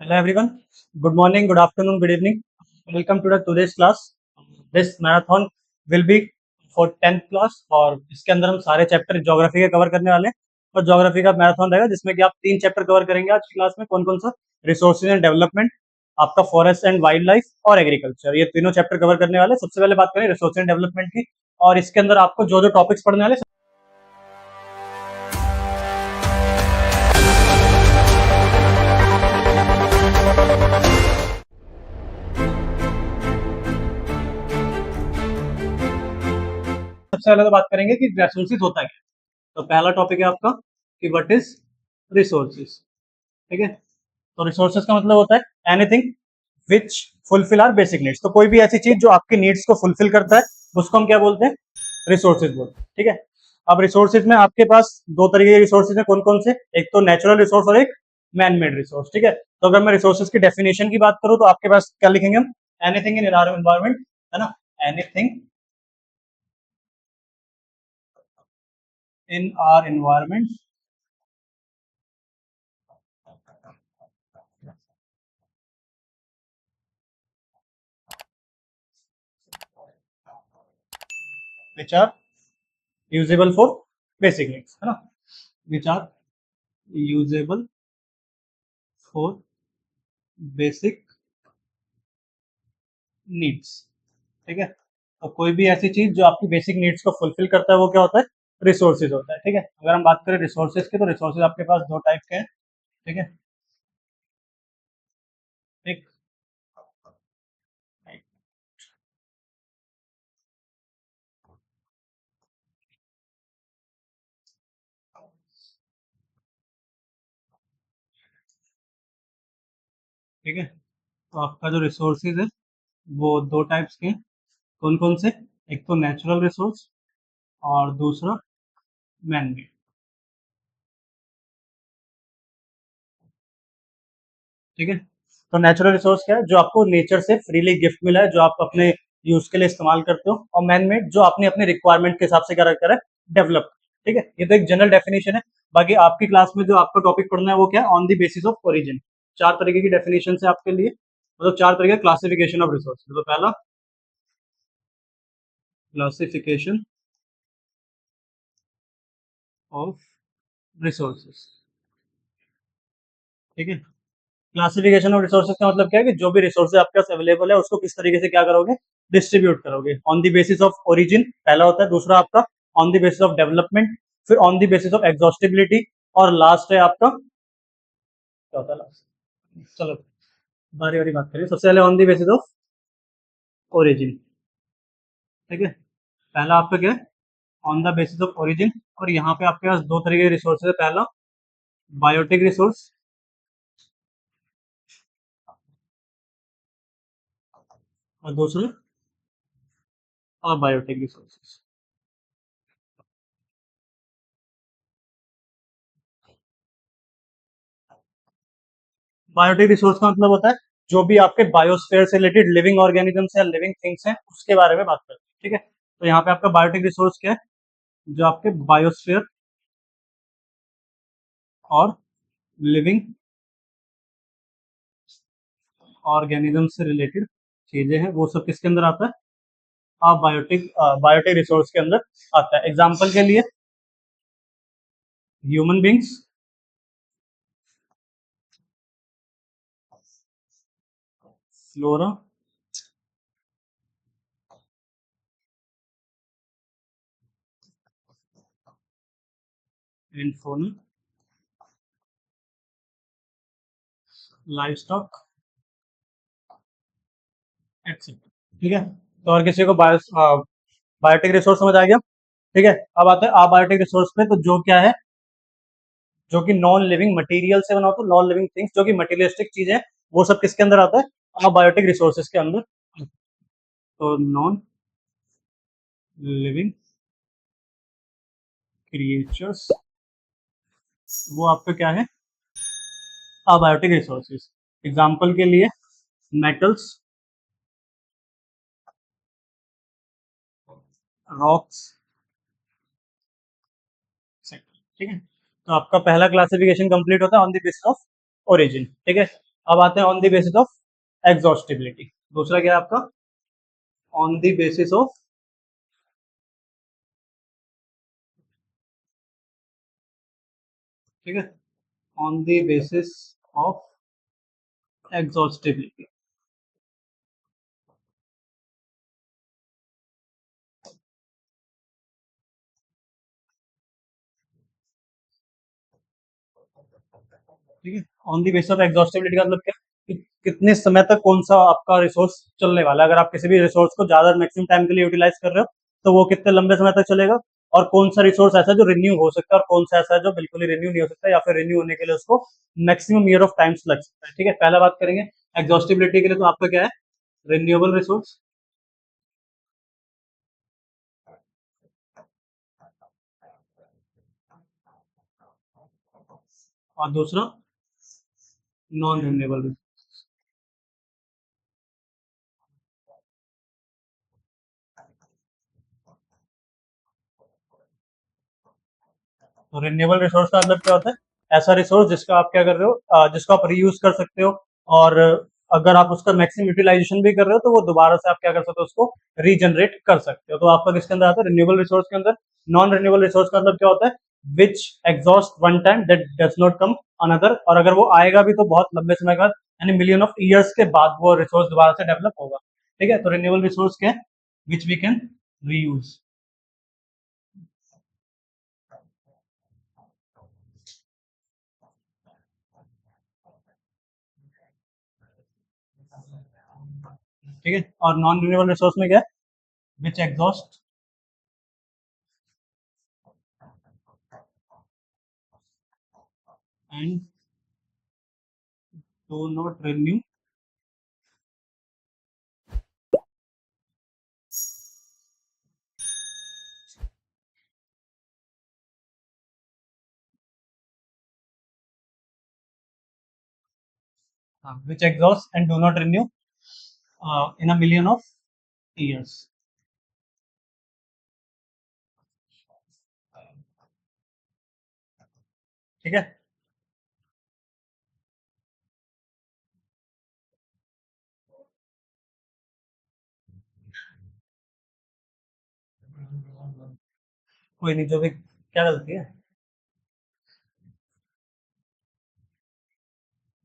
Hello everyone. Good morning, good afternoon, good evening. Welcome to today's class. This marathon will be for 10th class और इसके अंदर हम सारे chapter geography के cover करने वाले हैं और ज्योग्राफी का मैराथन रहेगा जिसमें कि आप 3 चैप्टर कवर करेंगे आज की क्लास में। कौन कौन सा? रिसोर्सेज एंड डेवलपमेंट, आपका फॉरेस्ट एंड वाइल्ड लाइफ और एग्रीकल्चर। ये तीनों चैप्टर कवर करने वाले। सबसे पहले बात करें रिसोर्स एंड डेवलपमेंट की, और इसके अंदर आपको जो जो टॉपिक्स पढ़ने वाले सबसे पहले तो बात करेंगे कि रिसोर्सेज होता है क्या। तो पहला टॉपिक है आपका कि व्हाट इज रिसोर्सेज। ठीक है, तो रिसोर्सेज का मतलब होता है anything which fulfil our basic needs. तो कोई भी ऐसी चीज जो आपकी नीड्स को फुलफिल करता है उसको हम क्या बोलते हैं? रिसोर्सेज बोलते हैं। ठीक है, अब रिसोर्सेज में आपके पास दो तरीके के रिसोर्सेज हैं। कौन कौन से? एक तो नेचुरल रिसोर्स और एक मैन मेड रिसोर्स। ठीक है, तो अगर मैं रिसोर्सेज की डेफिनेशन की बात करूं तो आपके पास क्या लिखेंगे हम? एनीथिंग इन एनवायरमेंट, है ना, anything in are environment which are usable for basic needs, है ना, which are usable for basic needs। ठीक है, तो कोई भी ऐसी चीज जो आपकी बेसिक नीड्स को फुलफिल करता है वो क्या होता है? रिसोर्सेज होता है। ठीक है, अगर हम बात करें रिसोर्सेज की तो रिसोर्सेज आपके पास दो टाइप के हैं। ठीक है, एक ठीक है, तो आपका जो रिसोर्सेज है वो दो टाइप्स के हैं। कौन कौन से? एक तो नेचुरल रिसोर्स और दूसरा मैन मेड। ठीक है, तो नेचुरल रिसोर्स क्या है? जो आपको नेचर से फ्रीली गिफ्ट मिला है, जो आप अपने यूज के लिए इस्तेमाल करते हो। और मैन मेड जो आपने अपने रिक्वायरमेंट के हिसाब से क्या करा है? डेवलप। ठीक है, ये तो एक जनरल डेफिनेशन है। बाकी आपकी क्लास में जो आपको टॉपिक पढ़ना है वो क्या है? On the basis of origin. चार तरीके की डेफिनेशन है आपके लिए, मतलब चार तरीके क्लासिफिकेशन ऑफ रिसोर्स। तो पहला क्लासिफिकेशन ऑफ रिसोर्सेज। ठीक है, क्लासिफिकेशन ऑफ रिसोर्सेज का मतलब क्या है कि जो भी रिसोर्सेज आपके पास अवेलेबल है उसको किस तरीके से क्या करोगे? डिस्ट्रीब्यूट करोगे। On the basis of origin पहला होता है, दूसरा आपका on the basis of development, फिर on the basis of exhaustibility, और लास्ट है आपका क्या होता है लास्ट? चलो बारी बारी बात करिए। सबसे पहले on the basis of origin. ठीक है, पहला आपका क्या है? On the basis of origin. और यहाँ पे आपके पास दो तरीके के रिसोर्सेज है। पहला बायोटिक रिसोर्स और दूसरा अबायोटिक रिसोर्सेज। बायोटिक रिसोर्स का मतलब होता है जो भी आपके बायोस्फीयर से रिलेटेड लिविंग ऑर्गेनिजम्स या लिविंग थिंग्स हैं उसके बारे में बात करते हैं। ठीक है, तो यहाँ पे आपका बायोटिक रिसोर्स क्या है? जो आपके बायोस्फीयर और लिविंग ऑर्गेनिज्म से रिलेटेड चीजें हैं वो सब किसके अंदर आता है? बायोटिक बायोटिक रिसोर्स के अंदर आता है। एग्जाम्पल के लिए human beings, flora and fauna, live stock etcetera. ठीक है, तो और किसी को बायोटिक रिसोर्स समझ आ गया? ठीक है, अब आते हैं अबायोटिक रिसोर्स पे। तो जो क्या है? जो कि नॉन लिविंग मटेरियल से बना होता है, नॉन लिविंग थिंग्स जो कि मटेरियलिस्टिक चीजें हैं वो सब किसके अंदर आता है? अबायोटिक रिसोर्सेज के अंदर। तो नॉन लिविंग क्रिएचर्स वो आपका क्या है? Abiotic resources. एग्जाम्पल के लिए मेटल्स, रॉक्स, ठीक है, तो आपका पहला क्लासिफिकेशन कंप्लीट होता है on the basis of origin. ठीक है, अब आते हैं on the basis of exhaustibility. दूसरा क्या है आपका? ऑन द बेसिस ऑफ ठीक है, on the basis of exhaustibility. ठीक है, on the basis of exhaustibility का मतलब क्या? कितने समय तक कौन सा आपका रिसोर्स चलने वाला है। अगर आप किसी भी रिसोर्स को ज्यादा मैक्सिमम टाइम के लिए यूटिलाइज कर रहे हो तो वो कितने लंबे समय तक चलेगा, और कौन सा रिसोर्स ऐसा है जो रिन्यू हो सकता है और कौन सा ऐसा है जो बिल्कुल ही रिन्यू नहीं हो सकता, या फिर रिन्यू होने के लिए उसको मैक्सिमम ईयर ऑफ टाइम्स लग सकता है। ठीक है, पहला बात करेंगे एग्जॉस्टिबिलिटी के लिए, तो आपका क्या है? Renewable resource. और दूसरा नॉन रिन्यूएबल। तो रिन्यूएबल रिसोर्स का मतलब क्या होता है? ऐसा रिसोर्स जिसका आप क्या कर रहे हो, जिसको आप रीयूज कर सकते हो, और अगर आप उसका मैक्सिमम यूटिलाइजेशन भी कर रहे हो तो वो दोबारा से आप क्या कर सकते हो, उसको रीजनरेट कर सकते हो। तो आपका किसके अंदर आता है? रिन्यूएबल रिसोर्स के अंदर। नॉन रिन्यूएबल रिसोर्स का मतलब क्या होता है? Which exhaust one time that does not come another, और अगर वो आएगा भी तो बहुत लंबे समय के बाद, यानी मिलियन ऑफ ईयर्स के बाद वो रिसोर्स दोबारा से डेवलप होगा। ठीक है, तो रिन्यूएबल रिसोर्स क्या है? Which we can reuse. ठीक है, और नॉन रिन्यूएबल रिसोर्स में क्या है? Which exhaust and do not renew which exhaust and do not renew in a million of years। ठीक है, कोई नहीं, जो भी क्या गलती है?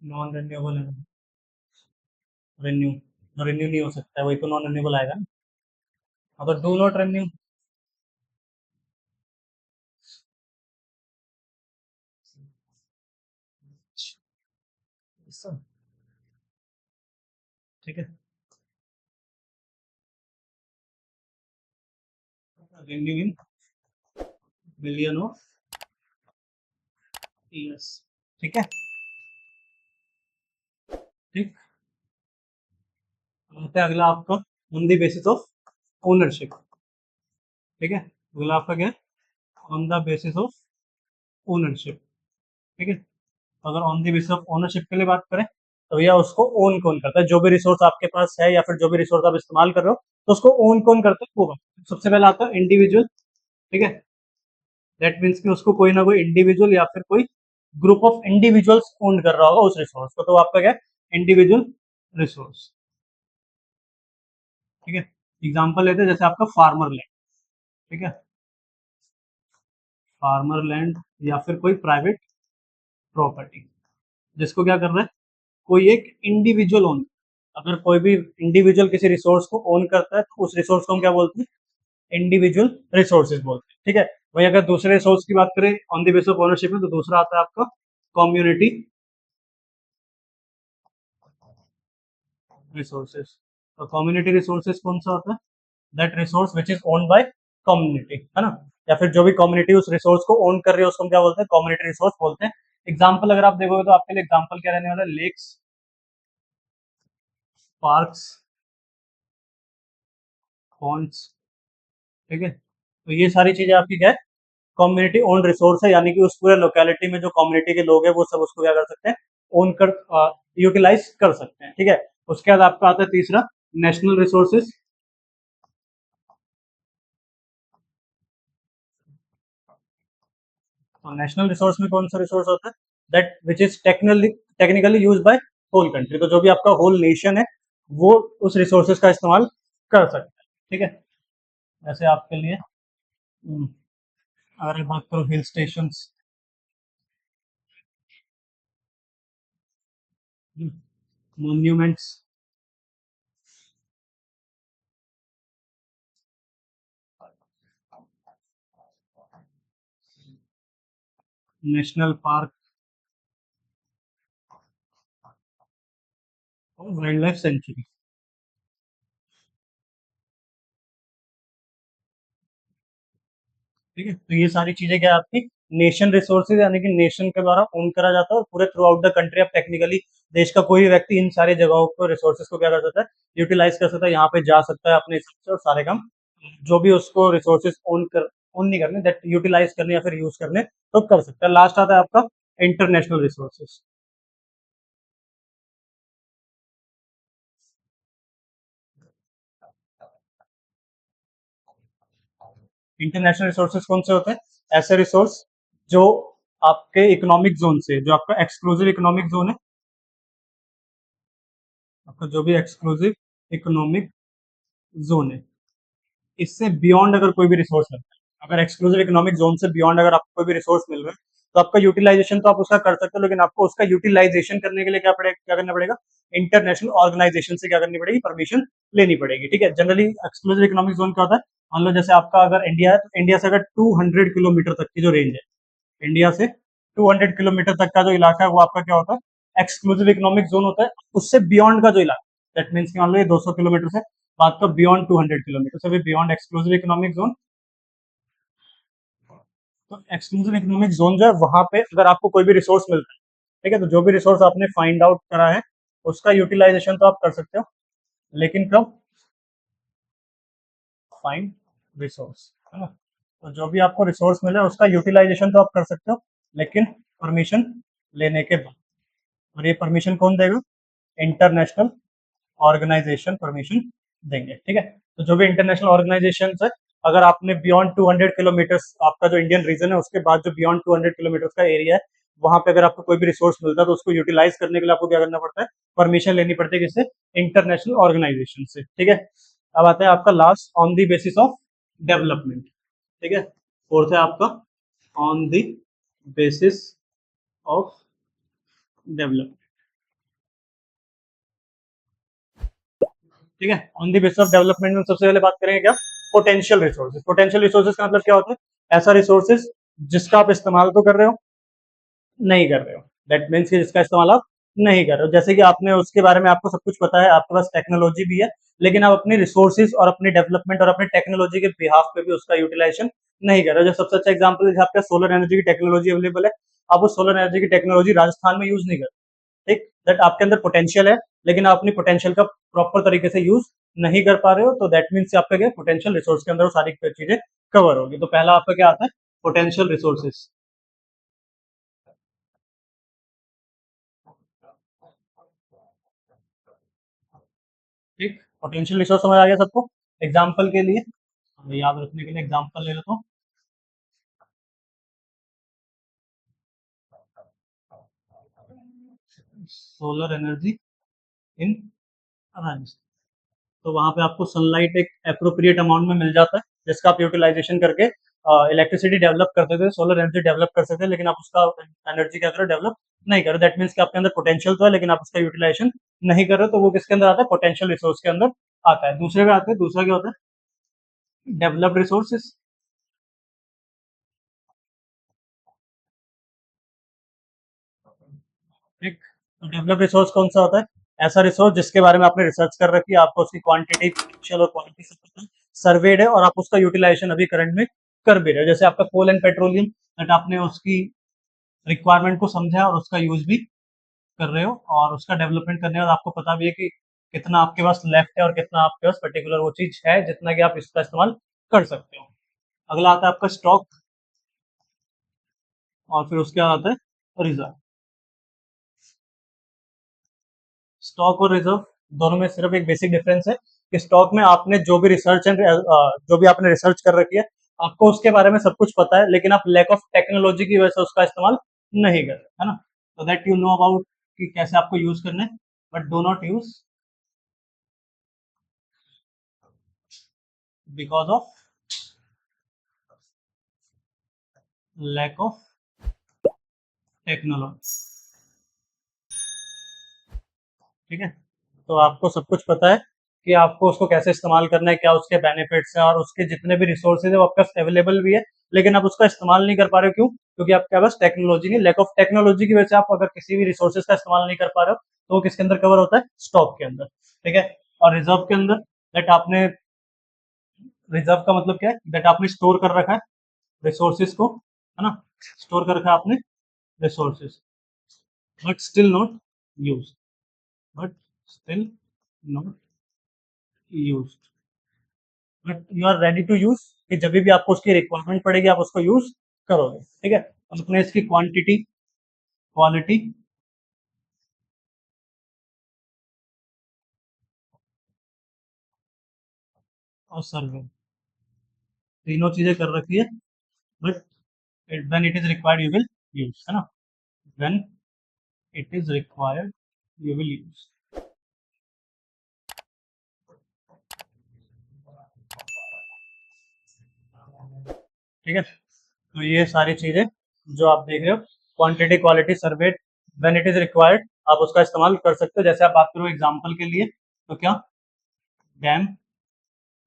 नॉन रिन्यूएबल है, रिन्यू रिन्यू नहीं हो सकता है, वही तो नॉन रिन्यूएबल आएगा ना। हाँ, तो डू नॉट रिन्यू। ठीक है, renew in million of years. ठीक है, ठीक। आता है अगला आपका on the basis of ownership. ठीक है, अगला आपका क्या है? On the basis of ownership. ठीक है, अगर on the basis of ownership के लिए बात करें तो भैया उसको ओन कौन करता है? जो भी रिसोर्स आपके पास है या फिर जो भी रिसोर्स आप इस्तेमाल कर रहे हो, तो उसको ओन कौन करता है? वो सबसे पहले आता है इंडिविजुअल। ठीक है, दैट मीन्स कि उसको कोई ना कोई इंडिविजुअल या फिर कोई ग्रुप ऑफ इंडिविजुअल्स ओन कर रहा होगा उस रिसोर्स को, तो आपका क्या है? Individual resource. ठीक है, एग्जाम्पल लेते हैं जैसे आपका फार्मर लैंड। ठीक है, फार्मर लैंड या फिर कोई प्राइवेट प्रॉपर्टी, जिसको क्या करना है? कोई एक इंडिविजुअल ओन। अगर कोई भी इंडिविजुअल किसी रिसोर्स को ओन करता है तो उस रिसोर्स को हम क्या बोलते हैं? इंडिविजुअल रिसोर्सेज बोलते हैं। ठीक है, वही अगर दूसरे रिसोर्स की बात करें on the base of ownership में, तो दूसरा आता है आपका कम्युनिटी रिसोर्सेज। तो कम्युनिटी रिसोर्सेज कौन सा होता है? That resource which is owned bye community, है ना? या फिर जो भी कम्युनिटी उस रिसोर्स को ओन कर रही है उसको हम क्या बोलते हैं? कम्युनिटी रिसोर्स बोलते हैं। एग्जाम्पल अगर आप देखोगे तो आपके लिए एग्जाम्पल क्या रहने वाला है? Lakes, parks, ponds. ठीक है, तो ये सारी चीजें आपकी क्या है? कम्युनिटी ओन रिसोर्स है, यानी कि उस पूरे लोकेलिटी में जो कम्युनिटी के लोग हैं वो सब उसको क्या कर सकते हैं? ओन कर यूटिलाइज कर सकते हैं। ठीक है, उसके बाद आपका आता है तीसरा नेशनल रिसोर्सेज। तो नेशनल रिसोर्स में कौन सा रिसोर्स होता है? That which is technically use by whole country. तो जो भी आपका होल नेशन है वो उस रिसोर्सेज का इस्तेमाल कर सकता है, ठीक है। जैसे आपके लिए अगर मैं बात करूँ hill station, monuments, national park और वाइल्ड लाइफ सेंचुरी, ठीक है। तो ये सारी चीजें क्या है आपकी नेशन रिसोर्सेज, यानी कि नेशन के द्वारा ओन करा जाता है, और पूरे थ्रू आउट द कंट्री आप टेक्निकली देश का कोई भी व्यक्ति इन सारी जगहों को रिसोर्सेज को क्या कर सकता है, यूटिलाइज कर सकता है, यहाँ पे जा सकता है अपने हिसाब से और सारे काम जो भी उसको रिसोर्सेज ओन नहीं करने, दैट यूटिलाइज करने या फिर यूज करने तो कर सकता है। लास्ट आता है आपका इंटरनेशनल रिसोर्सेज। इंटरनेशनल रिसोर्सेज कौन से होते हैं? ऐसे रिसोर्स जो आपके इकोनॉमिक जोन से, जो आपका एक्सक्लूसिव इकोनॉमिक जोन है, आपका जो भी एक्सक्लूसिव इकोनॉमिक जोन है, इससे बियॉन्ड अगर कोई भी रिसोर्स मिलता है, अगर एक्सक्लूसिव इकोनॉमिक जोन से बियॉन्ड अगर आपको कोई भी रिसोर्स मिल रहा है, तो आपका यूटिलाइजेशन तो आप उसका कर सकते हो, लेकिन आपको उसका यूटिलाइजेशन करने के लिए क्या करना पड़ेगा? इंटरनेशनल ऑर्गेनाइजेशन से क्या करनी पड़ेगी? परमिशन लेनी पड़ेगी, ठीक है। जनरली एक्सक्लूसिव इकोनॉमिक जोन क्या होता है? मान लो जैसे आपका अगर इंडिया है, तो इंडिया से अगर 200 किलोमीटर तक की जो रेंज है, इंडिया से 200 किलोमीटर तक का जो इलाका है वो आपका क्या होता है? एक्सक्लूसिव इकोनॉमिक जोन होता है। उससे बियॉन्ड का जो इलाका, दैट मीन्स मान लो ये 200 किलोमीटर से, बात का बियॉन्ड 200 किलोमीटर से भी बियॉन्ड एक्सक्लूसिव इकोनॉमिक जोन। तो एक्सक्लूसिव इकोनॉमिक जोन जो है वहां पे अगर आपको कोई भी रिसोर्स मिलता है, ठीक है, तो जो भी रिसोर्स आपने फाइंड आउट करा है उसका यूटिलाइजेशन तो आप कर सकते हो, लेकिन कब? फाइंड रिसोर्स, है ना। तो जो भी आपको रिसोर्स मिले उसका यूटिलाइजेशन तो आप कर सकते हो, लेकिन परमिशन लेने के बाद। और ये परमिशन कौन देगा? इंटरनेशनल ऑर्गेनाइजेशन परमिशन देंगे, ठीक है। तो जो भी इंटरनेशनल ऑर्गेनाइजेशन है, अगर आपने बियॉन्ड 200 किलोमीटर, आपका जो इंडियन रीजन है उसके बाद जो बियॉन्ड 200 किलोमीटर का एरिया है, वहां पे अगर आपको कोई भी रिसोर्स मिलता है तो उसको यूटिलाइज करने के लिए आपको क्या करना पड़ता है? परमिशन लेनी पड़ती है, किससे? इंटरनेशनल ऑर्गेनाइजेशन से, ठीक है। अब आता है आपका last, on the basis of development, ठीक है। फोर्थ है आपका on the basis of development, ठीक है। On the basis of development में सबसे पहले बात करेंगे क्या? Potential resources. पोटेंशियल रिसोर्सेज का मतलब क्या होता है? ऐसा रिसोर्सेज जिसका आप इस्तेमाल तो कर रहे हो, नहीं कर रहे हो, दैट मीन्स कि जिसका इस्तेमाल आप नहीं कर रहे हो। जैसे कि आपने उसके बारे में आपको सब कुछ पता है, आपके पास टेक्नोलॉजी भी है, लेकिन आप अपनी रिसोर्सेज और अपनी डेवलपमेंट और अपनी टेक्नोलॉजी के बिहाफ पे भी उसका यूटिलाइजेशन नहीं कर रहे हो। जो सबसे अच्छा एग्जाम्पल है, आपके सोलर एनर्जी की टेक्नोलॉजी अवेलेबल है, आप उस सोलर एनर्जी की टेक्नोलॉजी राजस्थान में यूज नहीं कर, ठीक, दैट आपके अंदर पोटेंशियल है, लेकिन आप अपनी पोटेंशियल का प्रॉपर तरीके से यूज नहीं कर पा रहे हो, तो दैट मीन्स आपका क्या? पोटेंशियल रिसोर्स के अंदर वो सारी चीजें कवर होगी। तो पहला आपका क्या आता है? पोटेंशियल रिसोर्सेस, ठीक। पोटेंशियल रिसोर्स समझ आ गया सबको? एग्जाम्पल के लिए, हमें याद रखने के लिए एग्जाम्पल ले लेता हूँ। सोलर एनर्जी इन राजस्थान, तो वहां पे आपको सनलाइट एक अप्रोप्रिएट अमाउंट में मिल जाता है, जिसका आप यूटिलाइजेशन करके इलेक्ट्रिसिटी डेवलप कर सकते थे, सोलर एनर्जी डेवलप कर सकते हैं, लेकिन आप उसका एनर्जी क्या करो? डेवलप नहीं करो। दैट मीन्स कि आपके अंदर पोटेंशियल तो है, लेकिन आप उसका यूटिलाइजेशन नहीं कर रहे, तो वो किसके अंदर आता है? पोटेंशियल रिसोर्स के अंदर आता है। दूसरे में आते हैं, दूसरा क्या होता है? डेवलप्ड रिसोर्सेज, ठीक। तो डेवलप रिसोर्स कौन सा होता है? ऐसा रिसोर्स जिसके बारे में आपने रिसर्च कर रखी है, आपको उसकी क्वांटिटी, पोटेंशियल और क्वालिटी सब पता है, सर्वेड है, और आप उसका यूटिलाइजेशन अभी करंट में कर भी रहे हो। जैसे आपका कोल एंड पेट्रोलियम, दैट आपने उसकी रिक्वायरमेंट को समझा और उसका यूज भी कर रहे हो, और उसका डेवलपमेंट करने के बाद आपको पता भी है कि कितना आपके पास लेफ्ट है और कितना आपके पास पर्टिकुलर वो चीज है जितना कि आप इसका इस्तेमाल कर सकते हो। अगला आता है आपका स्टॉक, और फिर उसके बाद आता है रिजर्व। स्टॉक और रिजर्व दोनों में सिर्फ एक बेसिक डिफरेंस है कि स्टॉक में आपने जो भी रिसर्च एंड जो भी आपने रिसर्च कर रखी है, आपको उसके बारे में सब कुछ पता है, लेकिन आप लैक ऑफ टेक्नोलॉजी की वजह से उसका इस्तेमाल नहीं कर रहे, है ना। तो दैट यू नो अबाउट कि कैसे आपको यूज करना है, but do not use because of lack of technology. ठीक है, तो आपको सब कुछ पता है कि आपको उसको कैसे इस्तेमाल करना है, क्या उसके बेनिफिट्स हैं और उसके जितने भी रिसोर्सेज है वो आपके पास अवेलेबल भी है, लेकिन आप उसका इस्तेमाल नहीं कर पा रहे हो। क्यों? क्योंकि आपके पास टेक्नोलॉजी नहीं, लैक ऑफ टेक्नोलॉजी की वजह से आप अगर किसी भी रिसोर्सेज का इस्तेमाल नहीं कर पा रहे हो तो वो किसके अंदर कवर होता है? स्टॉक के अंदर। ठीक है, और रिजर्व के अंदर दैट आपने, रिजर्व का मतलब क्या है? दैट आपने स्टोर कर रखा है रिसोर्सेज को, है ना, स्टोर कर रखा है आपने resources, but still not use, but still not use, but you are ready to use, कि जब भी आपको उसकी रिक्वायरमेंट पड़ेगी आप उसको यूज करोगे। ठीक है, अब अपने इसकी क्वांटिटी, क्वालिटी और सर्वे, तीनों चीजें कर रखी है, but when it is required you will use, है ना, when it is required you will use. ठीक है, तो ये सारी चीजें जो आप देख रहे हो, quantity, quality, survey, when it is required, आप उसका इस्तेमाल कर सकते हो। जैसे आप बात करो एग्जांपल के लिए, तो क्या, डैम,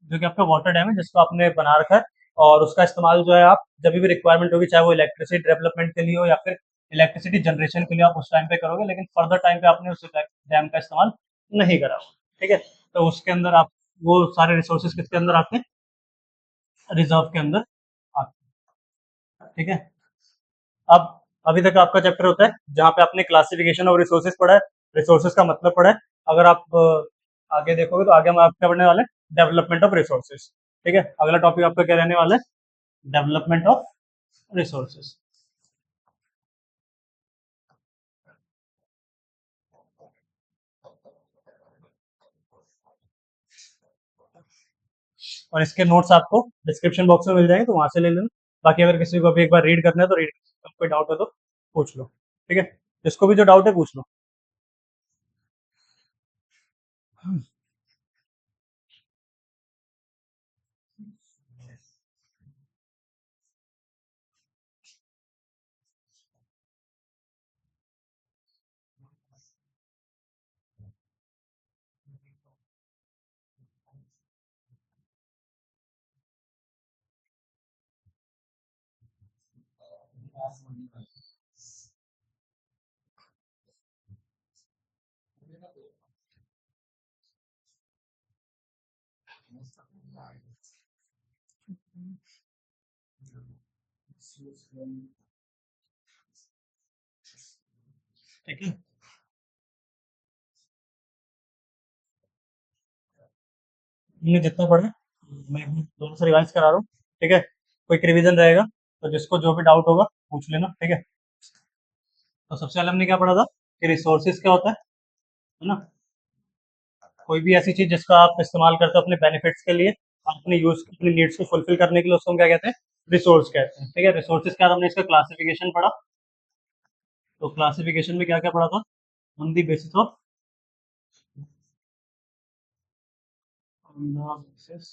जो कि आपका वाटर डैम है जिसको आपने बना रखा है, और उसका इस्तेमाल जो है आप जब भी रिक्वायरमेंट होगी, चाहे वो इलेक्ट्रिसिटी डेवलपमेंट के लिए हो या फिर इलेक्ट्रिसिटी जनरेशन के लिए, आप उस टाइम पे करोगे, लेकिन फर्दर टाइम पे आपने उस डैम का इस्तेमाल नहीं करा होगा। ठीक है, तो उसके अंदर आप वो सारे रिसोर्सेज किसके अंदर आते हैं? रिजर्व के अंदर आते हैं। ठीक है, अब अभी तक आपका चैप्टर होता है जहाँ पे आपने क्लासिफिकेशन ऑफ रिसोर्सेज पढ़ा है, रिसोर्सेज का मतलब पढ़ा है। अगर आप आगे देखोगे तो आगे हम आपका पढ़ने वाले हैं डेवलपमेंट ऑफ रिसोर्सेज। ठीक है, अगला टॉपिक आपका क्या रहने वाला है? Development of resources. और इसके नोट्स आपको डिस्क्रिप्शन बॉक्स में मिल जाएंगे, तो वहां से ले लेना। बाकी अगर किसी को अभी एक बार रीड करना है तो रीड, कोई डाउट हो तो पूछ लो। ठीक है, जिसको भी जो डाउट है पूछ लो। ठीक है, हमने जितना पढ़ा मैं दोनों से रिवाइज करा रहा हूँ। ठीक है, क्विक रिवीजन रहेगा, तो जिसको जो भी डाउट होगा पूछ लेना। ठीक है, तो सबसे पहले हमने क्या पढ़ा था कि रिसोर्सेज क्या होता है ना, कोई भी ऐसी चीज जिसका आप इस्तेमाल करते हो अपने बेनिफिट्स के लिए, अपने यूज, अपनी नीड्स को फुलफिल करने के लिए, उसको हम क्या कहते हैं? रिसोर्स कहते हैं। ठीक है, रिसोर्सेज क्या, हमने इसका क्लासिफिकेशन पढ़ा, तो क्लासिफिकेशन में क्या क्या पढ़ा था? On the basis of, on the basis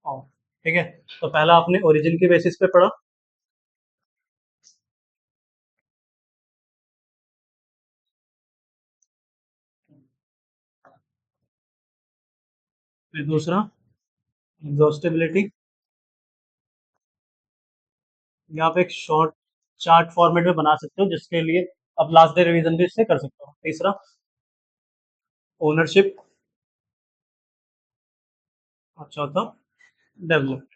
of. ठीक है, तो पहला आपने ओरिजिन के बेसिस पे पढ़ा, फिर दूसरा एग्जॉस्टिबिलिटी, या आप एक शॉर्ट चार्ट फॉर्मेट में बना सकते हो जिसके लिए आप लास्ट डे रिवीजन भी इससे कर सकते हो। तीसरा ओनरशिप, और चौथा डेवलप।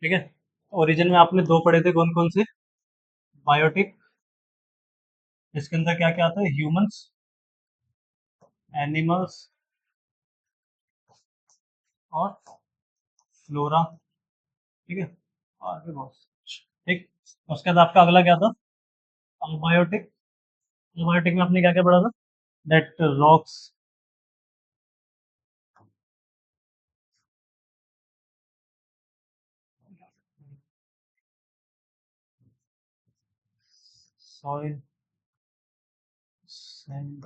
ठीक है, ओरिजिन में आपने दो पढ़े थे, कौन कौन से? बायोटिक, इसके अंदर क्या क्या आता है? ह्यूमंस, एनिमल्स और फ्लोरा। ठीक है, और भी बहुत कुछ। ठीक, उसके बाद आपका अगला क्या था? अबायोटिक। अबायोटिक में आपने क्या क्या पढ़ा था? That rocks, soil, sand,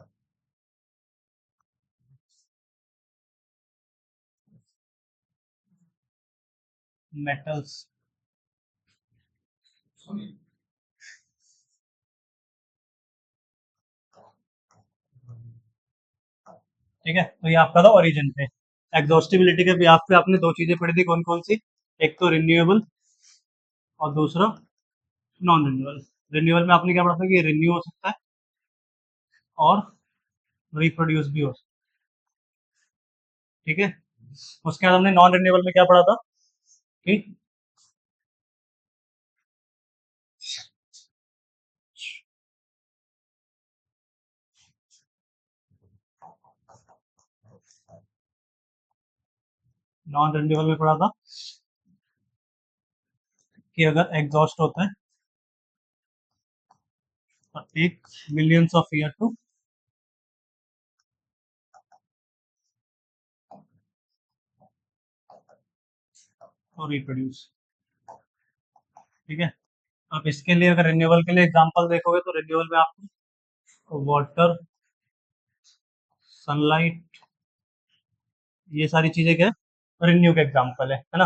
metals. ठीक है, तो ये आपका था ओरिजिन पे। एग्जॉस्टिबिलिटी के भी पे आपने दो चीजें पढ़ी थी, कौन कौन सी? एक तो रिन्यूएबल और दूसरा नॉन रिन्यूएबल। रिन्यूएबल में आपने क्या पढ़ा था कि रिन्यू हो सकता है और रिप्रोड्यूस भी हो सकता है। ठीक है, उसके बाद हमने नॉन रिन्यूएबल में क्या पढ़ा था कि नॉन रिन्यूएबल में पढ़ा था कि अगर एग्जॉस्ट होता है तो take millions of year to reproduce. ठीक है, अब इसके लिए अगर रिन्यूएबल के लिए एग्जांपल देखोगे तो रिन्यूएबल में आपको वाटर, सनलाइट, ये सारी चीजें क्या है, रिन्यू के एग्जांपल है ना।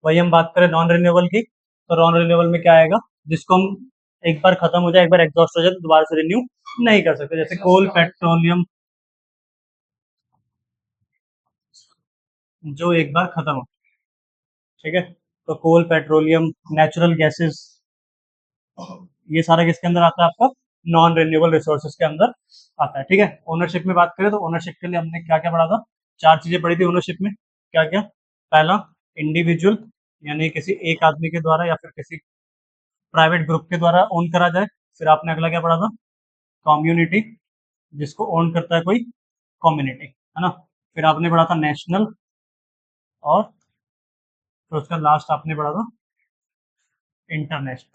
वही हम बात करें नॉन रिन्यूएबल की, तो नॉन रिन्यूएबल में क्या आएगा, जिसको हम एक बार खत्म हो जाए, एक बार एग्जॉस्ट हो जाए तो दोबारा से रिन्यू नहीं कर सकते, जैसे कोल, पेट्रोलियम, जो एक बार खत्म हो। ठीक है, तो कोल, पेट्रोलियम, नेचुरल गैसेस, ये सारा किसके अंदर आता है, आपका नॉन रिन्यूएबल रिसोर्सेज के अंदर आता है। ठीक है, ओनरशिप में बात करें तो ओनरशिप के लिए हमने क्या क्या पढ़ा था, चार चीजें पढ़ी थी ओनरशिप में। क्या क्या? पहला, इंडिविजुअल, यानी किसी एक आदमी के द्वारा या फिर किसी प्राइवेट ग्रुप के द्वारा ओन करा जाए। फिर आपने अगला क्या पढ़ा था, कम्युनिटी, जिसको ओन करता है कोई कम्युनिटी, है ना। फिर आपने पढ़ा था नेशनल, और फिर उसका लास्ट आपने पढ़ा था इंटरनेशनल।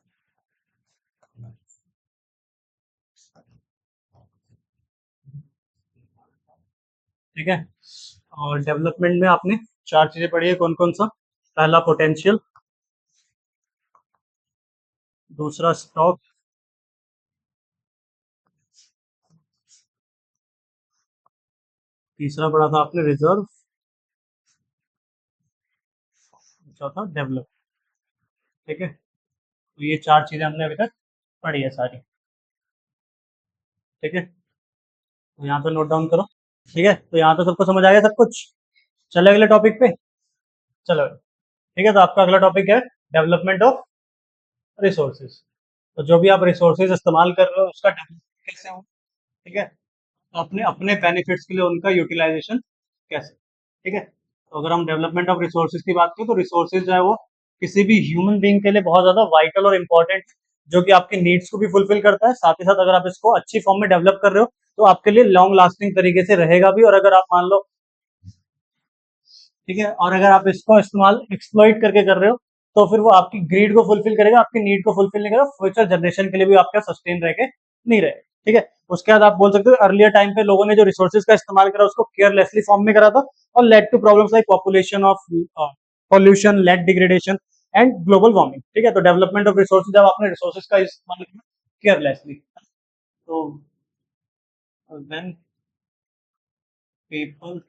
ठीक है, और डेवलपमेंट में आपने चार चीजें पढ़ी है, कौन कौन सा? पहला पोटेंशियल, दूसरा स्टॉक, तीसरा पढ़ा था आपने रिजर्व, चौथा डेवलप। ठीक है, तो ये चार चीजें हमने अभी तक पढ़ी है सारी। ठीक है, तो यहाँ पे नोट डाउन करो। ठीक है, तो यहाँ पे सबको समझ आ गया सब कुछ? चले अगले टॉपिक पे। चलो, ठीक है, तो आपका अगला टॉपिक है डेवलपमेंट ऑफ रिसोर्सेज। तो जो भी आप रिसोर्सेज इस्तेमाल कर रहे हो उसका डेवलपमेंट कैसे हो। ठीक है, तो अपने अपने बेनिफिट्स के लिए उनका यूटिलाइजेशन कैसे। ठीक है, तो अगर हम डेवलपमेंट ऑफ रिसोर्सेज की बात करें तो रिसोर्सेज जो है वो किसी भी ह्यूमन बीइंग के लिए बहुत ज्यादा वाइटल और इंपॉर्टेंट, जो कि आपके नीड्स को भी फुलफिल करता है, साथ ही साथ अगर आप इसको अच्छी फॉर्म में डेवलप कर रहे हो तो आपके लिए लॉन्ग लास्टिंग तरीके से रहेगा भी। और अगर आप मान लो, ठीक है, और अगर आप इसको इस्तेमाल एक्सप्लॉइट करके कर रहे हो तो फिर वो आपकी ग्रीड को फुलफिल करेगा, आपकी नीड को फुलफिल नहीं करेगा, फ्यूचर जनरेशन के लिए भी आपका सस्टेन रह के नहीं रहे। ठीक है, उसके बाद आप बोल सकते हो अर्लियर टाइम पे लोगों ने जो रिसोर्सेज का इस्तेमाल करा उसको केयरलेसली फॉर्म में करा था, और led to problems like population of pollution, led degradation and global warming. ठीक है, तो डेवलपमेंट ऑफ रिसोर्सेज, जब आपने रिसोर्सेज का इस्तेमाल किया केयरलेसली, तो when people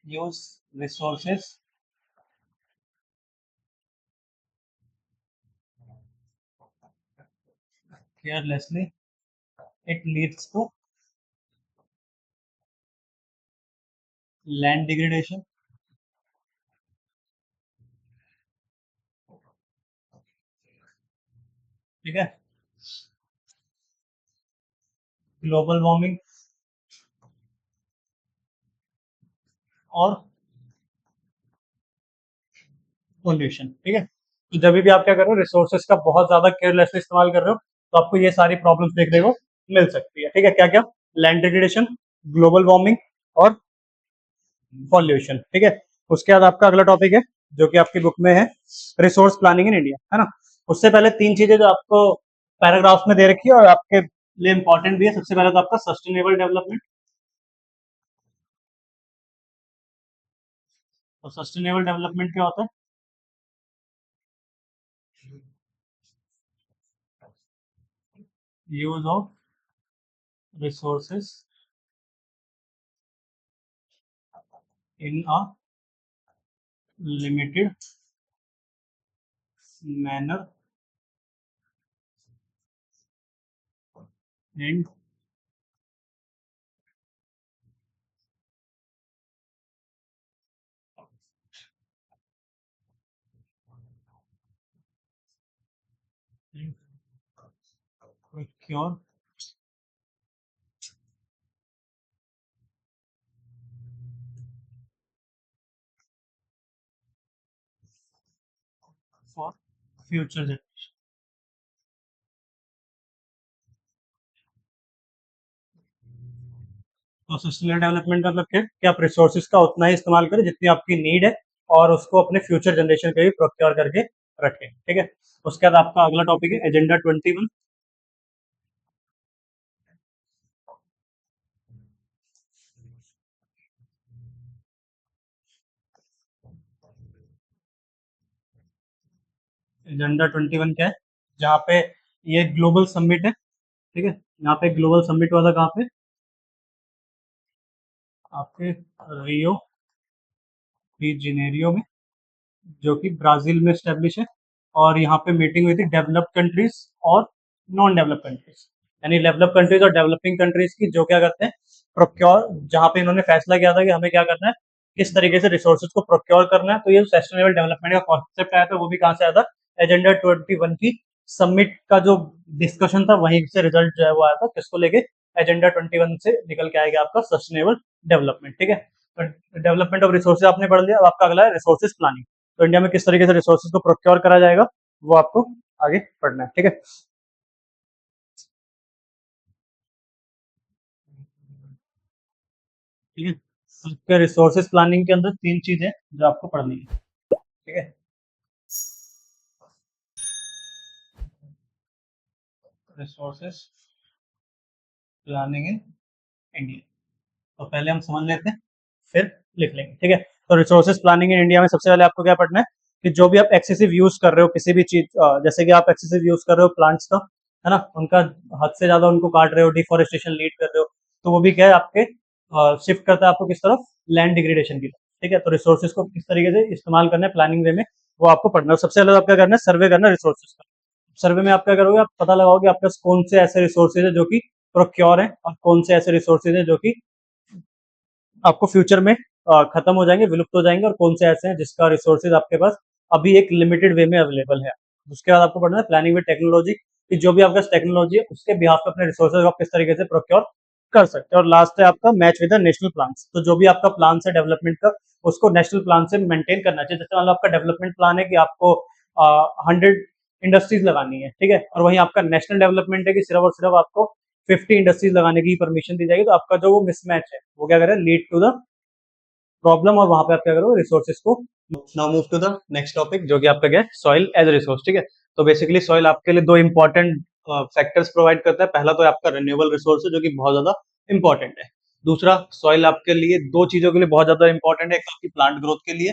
use resources carelessly, it leads to land degradation, ठीक है, ग्लोबल वार्मिंग और पोल्यूशन। ठीक है, तो जब भी आप क्या कर रहे हो, रिसोर्सेज का बहुत ज्यादा केयरलेसली इस्तेमाल कर रहे हो, तो आपको ये सारी प्रॉब्लम्स देखने को मिल सकती है। ठीक है, क्या क्या? लैंड डिग्रेडेशन, ग्लोबल वार्मिंग और पॉल्यूशन। ठीक है, उसके बाद आपका अगला टॉपिक है जो कि आपकी बुक में है, रिसोर्स प्लानिंग इन इंडिया, है ना। उससे पहले तीन चीजें जो आपको पैराग्राफ में दे रखी है और आपके लिए इंपॉर्टेंट भी है। सबसे पहले तो आपका सस्टेनेबल डेवलपमेंट, और सस्टेनेबल डेवलपमेंट क्या होता है? use of resources in a limited manner and procure for future generation. तो सस्टेनेबल डेवलपमेंट का मतलब क्या है कि आप रिसोर्सेज का उतना ही इस्तेमाल करें जितनी आपकी नीड है और उसको अपने फ्यूचर जनरेशन के लिए प्रोक्योर करके रखें, ठीक है। उसके बाद आपका अगला टॉपिक है एजेंडा 21। एजेंडा 21 क्या है? जहाँ पे ये ग्लोबल समिट है, ठीक है। यहाँ पे ग्लोबल समिट वाला कहाँ पे? आपके रियो डी जेनेरियो में, जो कि ब्राजील में स्टेब्लिश है। और यहाँ पे मीटिंग हुई थी डेवलप्ड कंट्रीज और नॉन डेवलप्ड कंट्रीज, यानी डेवलप्ड कंट्रीज और डेवलपिंग कंट्रीज की, जो क्या करते हैं प्रोक्योर, जहाँ पे इन्होंने फैसला किया था कि हमें क्या करना है, किस तरीके से रिसोर्सेज को प्रोक्योर करना है। तो ये सस्टेनेबल डेवलपमेंट का कॉन्सेप्ट आया था, वो भी कहाँ से आया था? एजेंडा 21 की समिट का जो डिस्कशन था वहीं से रिजल्ट जो है वो आया था, किसको लेके? एजेंडा 21 से निकल के आएगा आपका सस्टेनेबल डेवलपमेंट, ठीक है। तो डेवलपमेंट ऑफ रिसोर्सेज आपने पढ़ लिया, अब आपका अगला है रिसोर्सेज प्लानिंग। तो इंडिया में किस तरीके से रिसोर्सेज को प्रोक्योर करा जाएगा वो आपको आगे पढ़ना है, ठीक है। ठीक है, आपके रिसोर्सेज प्लानिंग के अंदर तीन चीजें जो आपको पढ़नी है, ठीक है। रिसोर्सेज प्लानिंग इन इंडिया, तो पहले हम समझ लेते हैं फिर लिख लेंगे, ठीक है। तो रिसोर्सेज प्लानिंग इन इंडिया में सबसे पहले आपको क्या पढ़ना है कि जो भी आप एक्सेसिव यूज कर रहे हो किसी भी चीज, जैसे कि आप एक्सेसिव यूज कर रहे हो प्लांट्स का, है ना, उनका हद से ज्यादा उनको काट रहे हो, डिफोरेस्टेशन लीड कर रहे हो, तो वो भी क्या है आपके शिफ्ट करता है आपको किस तरफ? लैंड डिग्रेडेशन की तरफ, ठीक है। तो रिसोर्सेज को किस तरीके से इस्तेमाल करना है प्लानिंग वे में, वो आपको पढ़ना है। सबसे पहले तो आप क्या करना है, सर्वे करना है रिसोर्सेज का। सर्वे में आप क्या करोगे, आप पता लगाओगे आपके पास कौन से ऐसे रिसोर्सेज है जो कि प्रोक्योर है और कौन से ऐसे रिसोर्सेज है जो कि आपको फ्यूचर में खत्म हो जाएंगे, विलुप्त हो जाएंगे, और कौन से ऐसे हैं जिसका रिसोर्सेज आपके पास अभी एक लिमिटेड वे में अवेलेबल है। उसके बाद आपको पढ़ना है प्लानिंग विद टेक्नोलॉजी, कि जो भी आपका टेक्नोलॉजी है उसके बिहाफ पे अपने रिसोर्सेज आप किस तरीके से प्रोक्योर कर सकते हैं। और लास्ट है आपका match with the national plan, तो जो भी आपका प्लान है डेवलपमेंट का उसको नेशनल प्लान से मेंटेन करना चाहिए। जैसे मान लो आपका डेवलपमेंट प्लान है कि आपको 100 इंडस्ट्रीज लगानी है, ठीक है, और वहीं आपका नेशनल डेवलपमेंट है कि सिर्फ और सिर्फ आपको 50 इंडस्ट्रीज लगाने की परमिशन दी जाएगी, तो आपका जो वो मिसमैच है वो क्या करे, लीड टू द प्रॉब्लम, और वहां पे आप क्या करोगे, रिसोर्सेज को। Now move to the next topic जो कि आपका क्या है, सॉइल एज रिसोर्स, ठीक है। तो बेसिकली सॉइल आपके लिए दो इंपॉर्टेंट फैक्टर्स प्रोवाइड करता है। पहला तो आपका रिन्यूएबल रिसोर्स है जो कि बहुत ज्यादा इंपॉर्टेंट है। दूसरा, सॉइल आपके लिए दो चीजों के लिए बहुत ज्यादा इंपॉर्टेंट है, एक आपकी प्लांट ग्रोथ के लिए,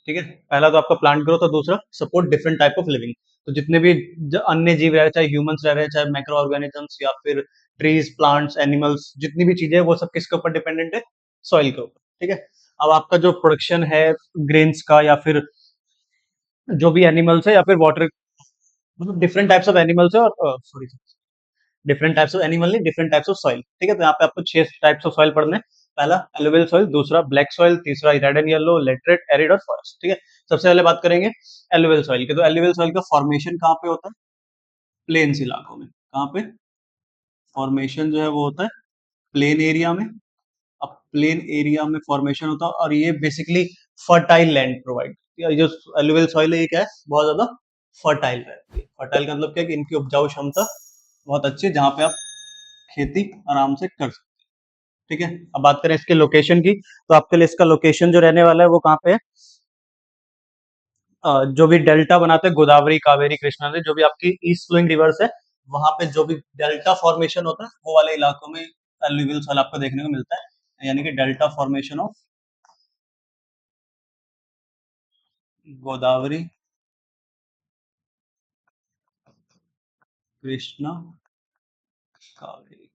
ठीक है। पहला तो आपका प्लांट ग्रोथ और दूसरा support different type of living. तो जितने भी अन्य जीव रह रहे हैं, चाहे ह्यूमंस रह रहे हैं, चाहे माइक्रो ऑर्गेनिजम्स या फिर ट्रीज, प्लांट्स, एनिमल्स, जितनी भी चीजें वो सब किसके ऊपर डिपेंडेंट है? सॉइल के ऊपर, ठीक है। अब आपका जो प्रोडक्शन है ग्रेन्स का या फिर जो भी एनिमल्स है या फिर वाटर, मतलब डिफरेंट टाइप्स ऑफ एनिमल्स है, और sorry, different types of animal नहीं, डिफरेंट टाइप्स ऑफ सॉइल, ठीक है। तो यहाँ पे आपको 6 टाइप्स ऑफ सॉइल पढ़ने हैं। पहला एलुवियल सॉइल, दूसरा ब्लैक सॉइल, तीसरा red and yellow, laterite, arid और फॉरेस्ट, ठीक है। सबसे पहले बात करेंगे एलुवियल सॉइल की। तो एलुवियल सॉइल का फॉर्मेशन कहाँ पे होता है? प्लेन्स इलाकों में। कहाँ पे फॉर्मेशन जो है वो होता है? प्लेन एरिया में। अब प्लेन एरिया में फॉर्मेशन होता है और ये बेसिकली फर्टाइल लैंड प्रोवाइड करती है। ये जो एलुवियल सॉइल है ये क्या है, बहुत ज्यादा फर्टाइल रहती है। फर्टाइल का मतलब क्या है कि इनकी उपजाऊ क्षमता बहुत अच्छी है, जहाँ पे आप खेती आराम से कर सकते हैं, ठीक है। अब बात करें इसके लोकेशन की, तो आपके लिए इसका लोकेशन जो रहने वाला है वो कहाँ पे है? जो भी डेल्टा बनाते हैं गोदावरी, कावेरी, कृष्णा नदी, जो भी आपकी ईस्ट फ्लोइंग रिवर्स है, वहां पे जो भी डेल्टा फॉर्मेशन होता है वो वाले इलाकों में एलुवियल सॉइल आपको देखने को मिलता है, यानी कि delta formation of Godavari, Krishna Kaveri.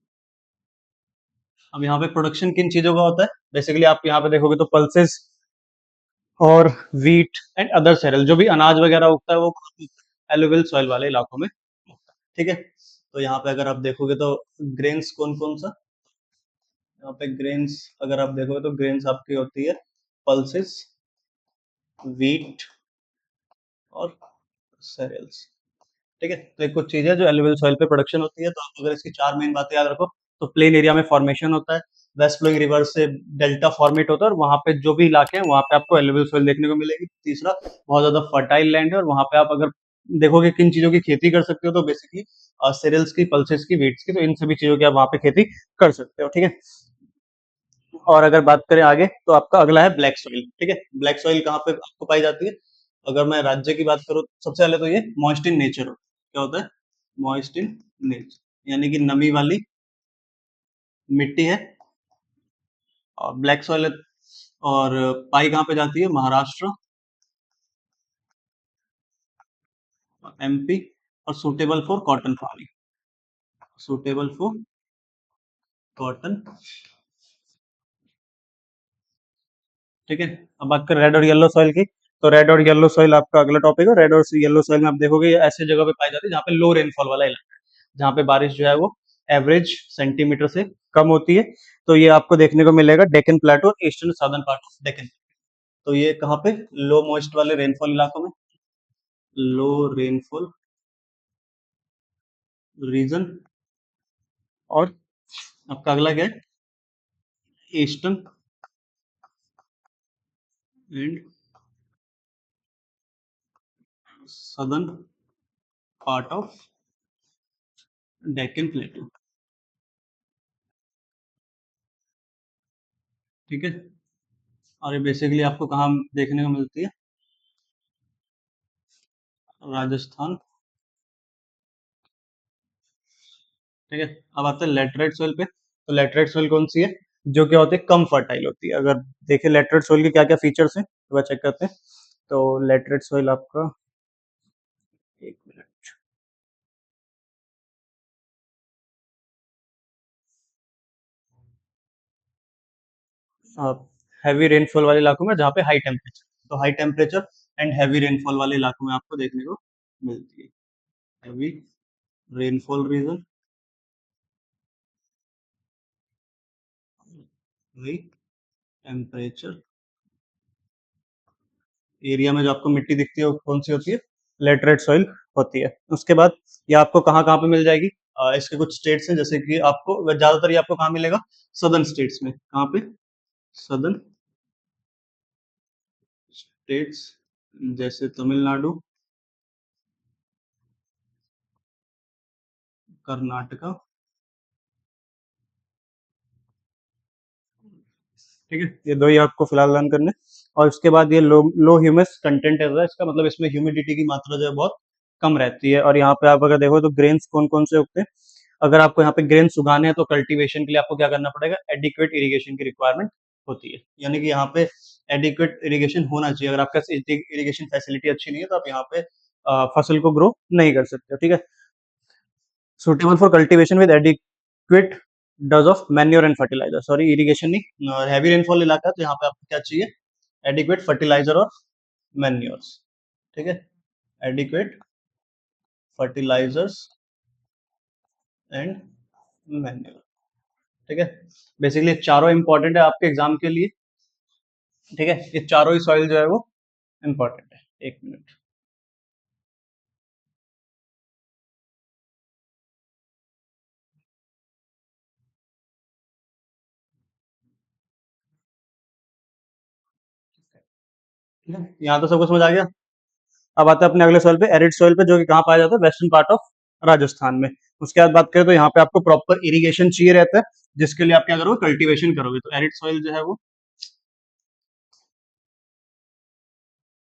अब यहाँ पे प्रोडक्शन किन चीजों का होता है? बेसिकली आप यहाँ पे देखोगे तो पल्सेस और व्हीट एंड अदर सेरेल, जो भी अनाज वगैरह उगता है वो एलुवियल सॉइल वाले इलाकों में उगता है। ठीक है, तो यहाँ पे अगर आप देखोगे तो ग्रेन्स कौन कौन सा, यहाँ पे ग्रेन्स अगर आप देखोगे तो ग्रेन्स आपकी होती है पल्सेस, व्हीट और सेरेल्स। ठीक है, तो एक कुछ चीजें जो एलुवियल सॉइल पे प्रोडक्शन होती है, तो आप अगर इसकी चार मेन बातें याद रखो तो प्लेन एरिया में फॉर्मेशन होता है, वेस्ट फ्लोइंग रिवर से डेल्टा फॉर्मेट होता है और वहां पे जो भी इलाके हैं वहां पे आपको एलुवियल सॉइल देखने को मिलेगी। तीसरा, बहुत ज्यादा फर्टाइल लैंड है और वहां पे आप अगर देखोगे किन चीजों की खेती कर सकते हो तो बेसिकली सेरेल्स की, पल्सेस की, व्हीट्स की, तो इन सभी चीजों की आप वहां पे खेती कर सकते हो। ठीक है, और अगर बात करें आगे तो आपका अगला है ब्लैक सॉइल। ठीक है, ब्लैक सॉइल कहाँ पे आपको पाई जाती है? अगर मैं राज्य की बात करूँ सबसे पहले तो ये मॉइस्ट इन नेचर हो, क्या होता है? मॉइस्ट इन नेचर यानी कि नमी वाली मिट्टी है और ब्लैक सॉइल है। और पाई कहाँ पे जाती है? महाराष्ट्र, एमपी, और suitable for cotton farming, suitable for cotton. ठीक है, अब बात करें रेड और येलो सॉइल की, तो रेड और येलो सॉइल आपका अगला टॉपिक है। रेड और येलो सॉइल में आप देखोगे ये ऐसे जगह पे पाई जाती है जहाँ पे लो रेनफॉल वाला इलाका है, जहाँ पे बारिश जो है वो एवरेज सेंटीमीटर से कम होती है। तो ये आपको देखने को मिलेगा डेक्कन प्लेटो और eastern southern part of Deccan. तो ये कहाँ पे? लो मॉइस्ट वाले रेनफॉल इलाकों में, लो रेनफॉल रीजन। और आपका अगला क्या है? Eastern and southern part of Deccan plateau. ठीक है, और ये बेसिकली आपको कहाँ देखने को मिलती है? राजस्थान। ठीक है, अब आते हैं लेटराइट सोइल पे। तो लेटराइट सोइल कौन सी है? जो क्या होती है? कम फर्टाइल होती है। अगर देखें लेटराइट सोइल के क्या क्या फीचर्स हैं तो वह चेक करते हैं। तो लेटराइट सोइल आपका, एक मिनट, आप हैवी रेनफॉल वाले इलाकों में जहाँ पे हाई टेम्परेचर, तो high temperature and heavy rainfall वाले इलाकों में आपको देखने को मिलती है। Heavy rainfall reason, high temperature area में जो आपको मिट्टी दिखती है वो कौन सी होती है? लेटरेट सॉइल होती है। उसके बाद ये आपको कहाँ कहाँ पे मिल जाएगी? इसके कुछ स्टेट्स हैं, जैसे कि आपको ज्यादातर ये आपको कहाँ मिलेगा? सदर्न स्टेट्स में। कहाँ पे? सदर्न स्टेट्स, जैसे तमिलनाडु, कर्नाटका। ठीक है, ये दो ही आपको फिलहाल लर्न करने। और उसके बाद ये लो लो ह्यूमस कंटेंट है इसका, मतलब इसमें ह्यूमिडिटी की मात्रा जो है बहुत कम रहती है। और यहाँ पे आप अगर देखो तो ग्रेन्स कौन कौन से उगते हैं? अगर आपको यहाँ पे ग्रेन्स उगाने हैं तो कल्टीवेशन के लिए आपको क्या करना पड़ेगा? एडिक्वेट इरिगेशन की रिक्वायरमेंट होती है, यानी कि यहाँ पे एडिक्वेट इरिगेशन होना चाहिए। अगर आपका इरिगेशन फैसिलिटी अच्छी नहीं है तो आप यहाँ पे फसल को ग्रो नहीं कर सकते। ठीक है, suitable for cultivation with adequate dose of manure and fertiliser, sorry irrigation नहीं, हैवी रेनफॉल इलाका है तो यहाँ पे आपको क्या चाहिए? एडिक्वेट फर्टिलाइजर और मैन्योर्स। ठीक है, एडिक्वेट फर्टिलाइजर्स एंड मैन्योर। ठीक है, बेसिकली चारों इंपॉर्टेंट है आपके एग्जाम के लिए। ठीक है, ये चारों ही सॉइल जो है वो इंपॉर्टेंट है। एक मिनट, ठीक है, यहाँ तो सबको समझ आ गया। अब आता है अपने अगले सॉइल पे, एरिड सॉइल पे, जो कि कहाँ पाया जाता है? वेस्टर्न पार्ट ऑफ राजस्थान में। उसके बाद बात करें तो यहाँ पे आपको प्रॉपर इरिगेशन चाहिए रहता है, जिसके लिए आप क्या करोगे? कल्टीवेशन करोगे। तो एरिड सॉइल जो है वो,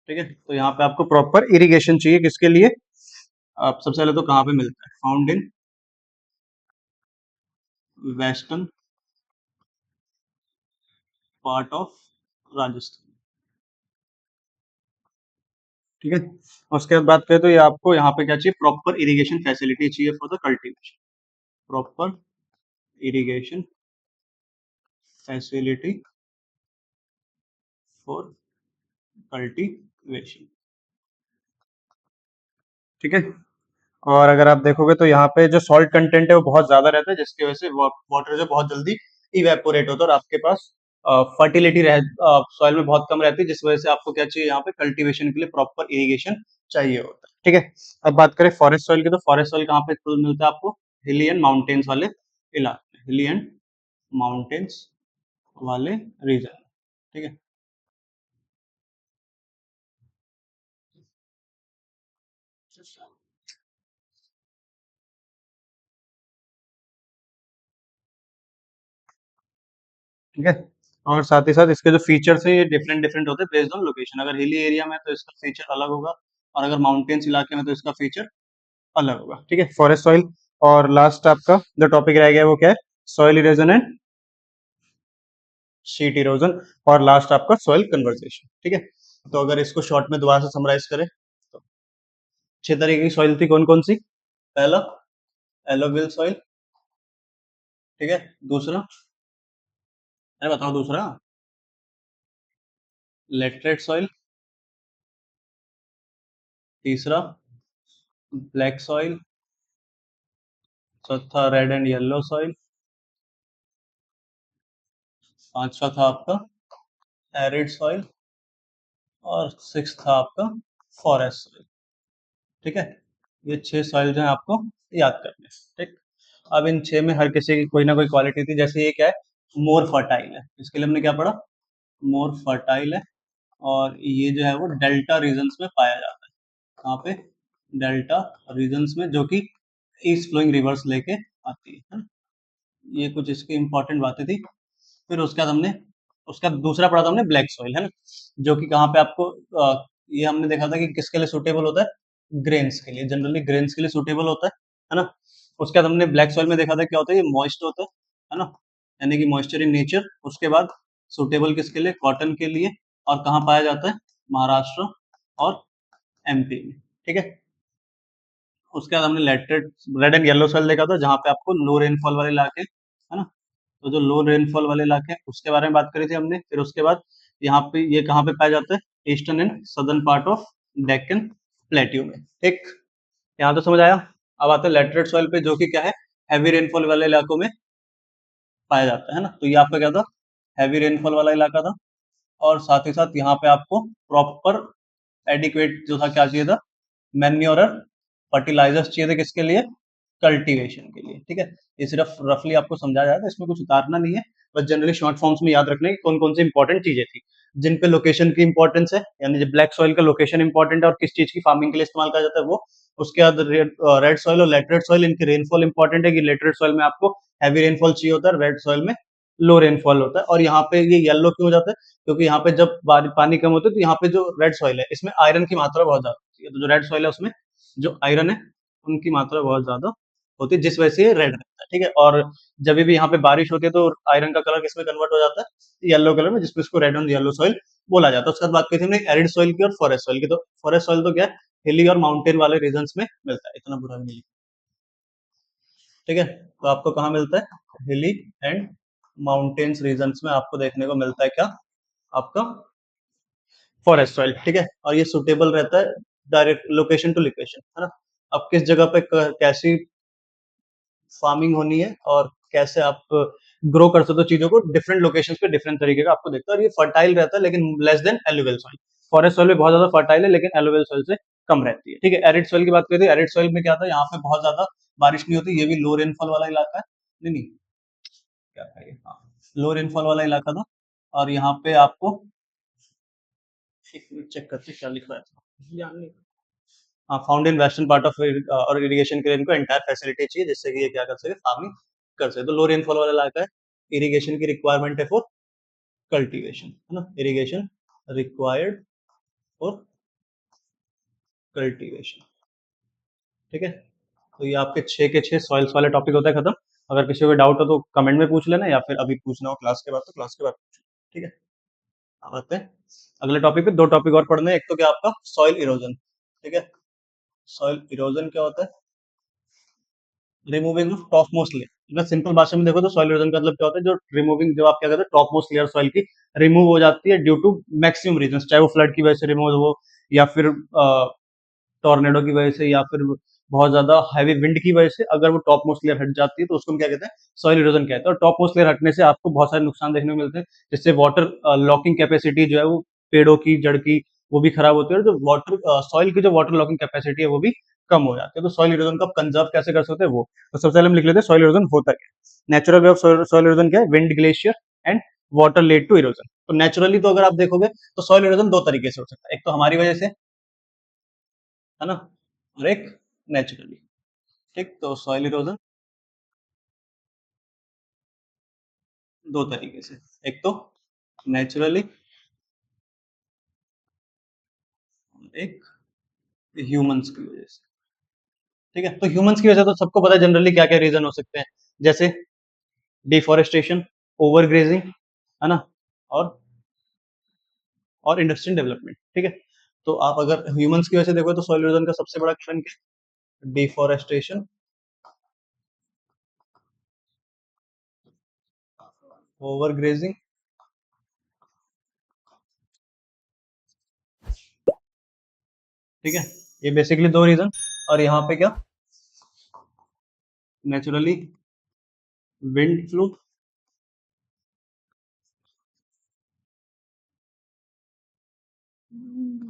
ठीक है, तो यहाँ पे आपको प्रॉपर इरिगेशन चाहिए, किसके लिए? आप सबसे पहले तो कहाँ पे मिलता है? Found in western part of Rajasthan. ठीक है। उसके बाद बात करें तो ये आपको यहाँ पे क्या चाहिए, प्रॉपर इरिगेशन फैसिलिटी चाहिए for the cultivation, proper irrigation facility for cultivation. ठीक है। और अगर आप देखोगे तो यहाँ पे जो सॉल्ट कंटेंट है वो बहुत ज्यादा रहता है, जिसकी वजह से वाटर जो बहुत जल्दी इवेपोरेट होता है, और आपके पास फर्टिलिटी सॉइल में बहुत कम रहती है, जिस वजह से आपको क्या चाहिए, यहाँ पे कल्टीवेशन के लिए प्रॉपर इरिगेशन चाहिए होता है। ठीक है। अब बात करें फॉरेस्ट सॉइल की, तो फॉरेस्ट सॉइल कहाँ पे मिलता है आपको, हिली एंड माउंटेन्स वाले इलाके, हिली एंड माउंटेन्स वाले रीजन। ठीक है। ठीक है। और साथ ही साथ इसके जो फीचर्स है ये डिफरेंट डिफरेंट होते हैं बेस्ड ऑन लोकेशन। अगर हिली एरिया में तो इसका फीचर अलग होगा, और अगर माउंटेन्स इलाके में तो इसका फीचर अलग होगा। ठीक है, फॉरेस्ट सॉइल। और लास्ट आपका जो टॉपिक रह गया वो क्या है, soil erosion and sheet erosion, और लास्ट आपका सॉइल कन्वर्सेशन। ठीक है। तो अगर इसको शॉर्ट में दोबारा से समराइज करें तो 6 तरीके की सॉइल थी, कौन कौन सी? पहला एलोवियल सॉइल। ठीक है। दूसरा, अरे बताओ दूसरा, लेटरेट सॉइल। तीसरा ब्लैक सॉइल। चौथा रेड एंड येलो सॉइल। पांचवा था आपका एरिड सॉइल। और सिक्स था आपका फॉरेस्ट सॉइल। ठीक है। ये 6 सॉइल जो है आपको याद करने हैं। ठीक। अब इन 6 में हर किसी की कोई ना कोई क्वालिटी थी, जैसे ये क्या है, मोर फर्टाइल है, इसके लिए हमने क्या पढ़ा, मोर फर्टाइल है। और ये जो है वो डेल्टा रीजन्स में पाया जाता है। कहाँ पे? डेल्टा रीजन्स में, जो कि ईस्ट फ्लोइंग रिवर्स लेके आती है ना? ये कुछ इसकी इंपॉर्टेंट बातें थी। फिर उसके बाद हमने, उसका दूसरा पढ़ा था हमने ब्लैक सॉइल, है ना, जो कि कहाँ पे आपको ये हमने देखा था कि किसके लिए सूटेबल होता है, ग्रेन्स के लिए, जनरली ग्रेन्स के लिए सूटेबल होता है ना। उसके बाद हमने ब्लैक सॉइल में देखा था क्या होता है, ये मॉइस्ट होता है ना, यानी कि मॉइस्चर इन नेचर। उसके बाद सूटेबल किसके लिए, कॉटन के लिए, और कहाँ पाया जाता है, महाराष्ट्र और एमपी में। ठीक है। उसके बाद हमने लेटेड रेड एंड येलो सॉइल देखा था, जहाँ पे आपको लो रेनफॉल वाले इलाके, है ना, तो जो लो रेनफॉल वाले इलाके हैं उसके बारे में बात करी थी हमने। फिर उसके बाद यहाँ पे ये कहाँ पे पाया जाता है, eastern and southern part of Deccan plateau में। ठीक, यहाँ तो समझ आया। अब आते हैं लेटरेट सॉइल पे, जो कि क्या है, हैवी रेनफॉल वाले इलाकों में पाया जाता है ना। तो ये आपका क्या था, हैवी रेनफॉल वाला इलाका था। और साथ ही साथ यहाँ पे आपको प्रॉपर एडिक्वेट जो था, क्या चाहिए था, मैन्योर फर्टिलाइजर्स चाहिए थे, किसके लिए, कल्टीवेशन के लिए। ठीक है। ये सिर्फ रफली आपको समझाया जाता है, इसमें कुछ उतारना नहीं है, बस जनरली शॉर्ट फॉर्म्स में याद रखना है कि कौन कौन सी इंपॉर्टेंट चीजें थी, जिन पे लोकेशन की इंपॉर्टेंस है, यानी जो ब्लैक सॉइल का लोकेशन इंपॉर्टेंट है और किस चीज की फार्मिंग के लिए इस्तेमाल करा जाता है वो। उसके बाद रेड सॉइल और लेटरेट सॉइल, इनकी रेनफॉल इंपॉर्टेंट है कि लेटरेट सॉइल में आपको हैवी रेनफॉल चाहिए होता है, रेड सॉइल में लो रेनफॉल होता है। और यहाँ पे ये येलो क्यों हो जाता है, क्योंकि यहाँ पे जब पानी कम होता है तो यहाँ पे जो रेड सॉइल है इसमें आयरन की मात्रा बहुत ज्यादा होती है, तो जो रेड सॉइल है उसमें जो आयरन है उनकी मात्रा बहुत ज्यादा होती है, जिस वजह से ये रेड रहता है। ठीक है। और जब भी यहाँ पे बारिश होती है तो आयरन का कलर किसमें कन्वर्ट हो जाता है, येलो कलर में, जिसमें इसको रेड ऑन येलो सॉइल बोला जाता है। उसके बाद बात की थी हमने एरिड सॉइल की और फॉरेस्ट सॉइल की। तो फॉरेस्ट सॉइल तो क्या है, हिली और माउंटेन वाले रीजन्स में मिलता है, इतना बुरा भी नहीं। ठीक है। तो आपको कहाँ मिलता है, हिली एंड माउंटेन्स रीजन्स में आपको देखने को मिलता है क्या, आपका फॉरेस्ट सॉइल। ठीक है। और ये सुटेबल रहता है डायरेक्ट लोकेशन टू लोकेशन, है ना। अब किस जगह पे कैसी फार्मिंग होनी है और कैसे आप ग्रो कर सकते हो चीजों को, डिफरेंट लोकेशंस पे डिफरेंट तरीके का आपको देखता है। और ये फर्टाइल रहता है लेकिन less than alluvial soil. Forest soil में बहुत ज्यादा फर्टाइल है लेकिन एलुवियल सॉइल से कम रहती है। ठीक है। एरिड सॉइल की बात करें तो एरिड सॉइल में क्या था, यहाँ पे बहुत ज्यादा बारिश नहीं होती, ये भी लो रेनफॉल वाला इलाका है। नहीं नहीं, क्या था ये, हाँ, लो रेनफॉल वाला इलाका था। और यहाँ पे आपको, एक मिनट चेक करते हैं क्या लिखा है, ध्यान नहीं। हाँ, found in western part of, और इरिगेशन के लिए इनको एंटायर फैसिलिटी चाहिए, जिससे कि ये क्या कर सके, फार्मिंग कर सके। तो लो रेनफॉल वाला इलाका है, इरिगेशन की रिक्वायरमेंट है फॉर कल्टीवेशन, है ना, इरिगेशन रिक्वायर्ड फॉर कल्टीवेशन। ठीक है। तो ये आपके 6 के 6 सॉइल्स वाले टॉपिक होता है खत्म। अगर किसी को डाउट हो तो कमेंट में पूछ लेना, या फिर अभी पूछना हो क्लास के बाद तो क्लास के बाद पूछना। ठीक है। अब आते हैं अगले टॉपिक पे। दो टॉपिक और पढ़ने हैं। एक तो क्या आपका सॉइल इरोजन, ठीक है। सॉइल इरोजन क्या होता है? Removing of top most layer. अगर सिंपल भाषा में देखो तो सॉइल इरोजन का मतलब क्या होता है? जो रिमूविंग, जब आप क्या कहते हैं टॉप मोस्ट लेयर सॉइल की रिमूव हो जाती है ड्यू टू मैक्सिमम रीजन, चाहे वो फ्लड की वजह से रिमूव हो, या फिर टॉर्नेडो की वजह से, या फिर बहुत ज्यादा हैवी विंड की वजह से अगर वो टॉप मोस्ट लेयर हट जाती है तो उसको हम क्या कहते हैं? सॉइल इरोजन कहते हैं। और टॉप मोस्ट लेयर हटने से आपको बहुत सारे नुकसान देखने को मिलते हैं, जिससे वाटर लॉकिंग कैपेसिटी जो है वो पेड़ों की जड़ की वो भी खराब होती है, और जो वाटर सॉइल की जो वाटर लॉकिंग कैपेसिटी है वो भी कम हो जाती है। तो सॉइल इरोजन को आप कंजर्व कैसे कर सकते हैं वो, तो सबसे पहले हम लिख लेते हैं सॉइल इरोजन होता क्या है। Natural way of soil erosion क्या है? Wind, glacier and water lead to erosion. तो नेचुरली तो अगर आप देखोगे तो सॉइल इरोजन दो तरीके से हो सकता है, एक तो हमारी वजह से, है ना, और एक नेचुरली। ठीक, तो सॉइल इरोजन दो तरीके से, एक तो नेचुरली, एक ह्यूमंस की वजह से। ठीक है, तो ह्यूमंस की वजह तो सबको पता है जनरली क्या क्या रीजन हो सकते हैं, जैसे डिफॉरेस्टेशन, ओवर ग्रेजिंग, है ना, और इंडस्ट्रियल डेवलपमेंट। ठीक है, तो आप अगर ह्यूमंस की वजह से देखो तो सॉइल इरोजन का सबसे बड़ा कारण क्या है? डिफॉरेस्टेशन, ओवर ग्रेजिंग, ठीक है, ये बेसिकली दो रीजन। और यहाँ पे क्या, नेचुरली विंड फ्लो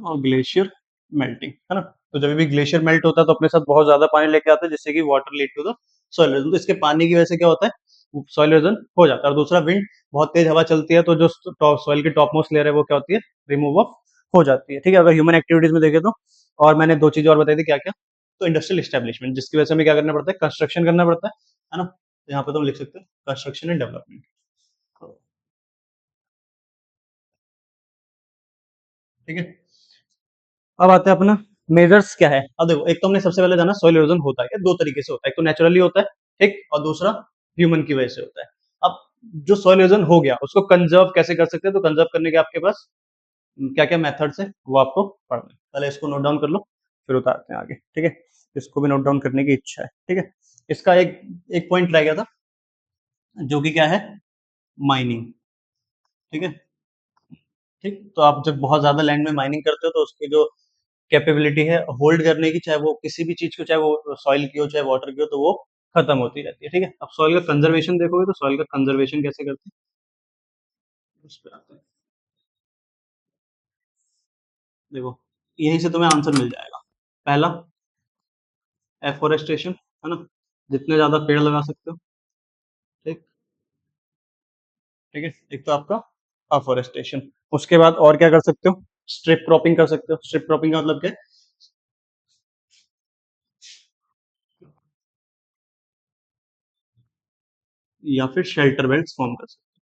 और ग्लेशियर मेल्टिंग, है ना। तो जब भी ग्लेशियर मेल्ट होता है तो अपने साथ बहुत ज्यादा पानी लेके आता है, जिससे कि water lead to the soil erosion. तो इसके पानी की वजह से क्या होता है? सॉइल इरोजन हो जाता है। और दूसरा विंड, बहुत तेज हवा चलती है तो जो सॉइल की टॉप मोस्ट लेयर है वो क्या होती है? रिमूव ऑफ हो जाती है। ठीक है, अगर ह्यूमन एक्टिविटीज में देखें तो, और मैंने दो चीजें और बताई थी, क्या क्या? तो इंडस्ट्रियल एस्टेब्लिशमेंट, जिसकी वजह से हमें क्या करना पड़ता है? कंस्ट्रक्शन करना पड़ता है ना। तो यहाँ पे तो हम लिख सकते हैं कंस्ट्रक्शन एंड डेवलपमेंट। ठीक है, अब आते हैं अपना मेजर्स क्या है। अब देखो, एक तो हमने सबसे पहले जाना सॉइल इरोजन होता है क्या? दो तरीके से होता है, एक तो नेचुरली होता है, ठीक, और दूसरा ह्यूमन की वजह से होता है। अब जो सॉइल इरोजन हो गया उसको कंजर्व कैसे कर सकते हैं? तो कंजर्व करने के आपके पास क्या क्या मेथड्स है वो आपको पढ़ना है। पहले इसको नोट डाउन कर लो, फिर उतारते हैं आगे। ठीक है, इसको भी नोट डाउन करने की इच्छा है। ठीक है, इसका एक एक पॉइंट रह गया था, जो कि क्या है? माइनिंग। ठीक है, ठीक, तो आप जब बहुत ज्यादा लैंड में माइनिंग करते हो तो उसकी जो कैपेबिलिटी है होल्ड करने की, चाहे वो किसी भी चीज को, चाहे वो सॉइल की हो चाहे वाटर की हो, तो वो खत्म होती रहती है। ठीक है, अब सॉइल का कंजर्वेशन देखोगे तो सॉइल का कंजर्वेशन कैसे करते हैं उस पर आते हैं। देखो, यहीं से तुम्हें आंसर मिल जाएगा। पहला, एफोरेस्टेशन, है ना, जितने ज्यादा पेड़ लगा सकते हो। ठीक, ठीक है, एक तो आपका अफोरेस्टेशन। उसके बाद और क्या कर सकते हो? स्ट्रिप क्रॉपिंग कर सकते हो। स्ट्रिप क्रॉपिंग का मतलब क्या है? या फिर शेल्टर बेल्ट फॉर्म कर सकते हो।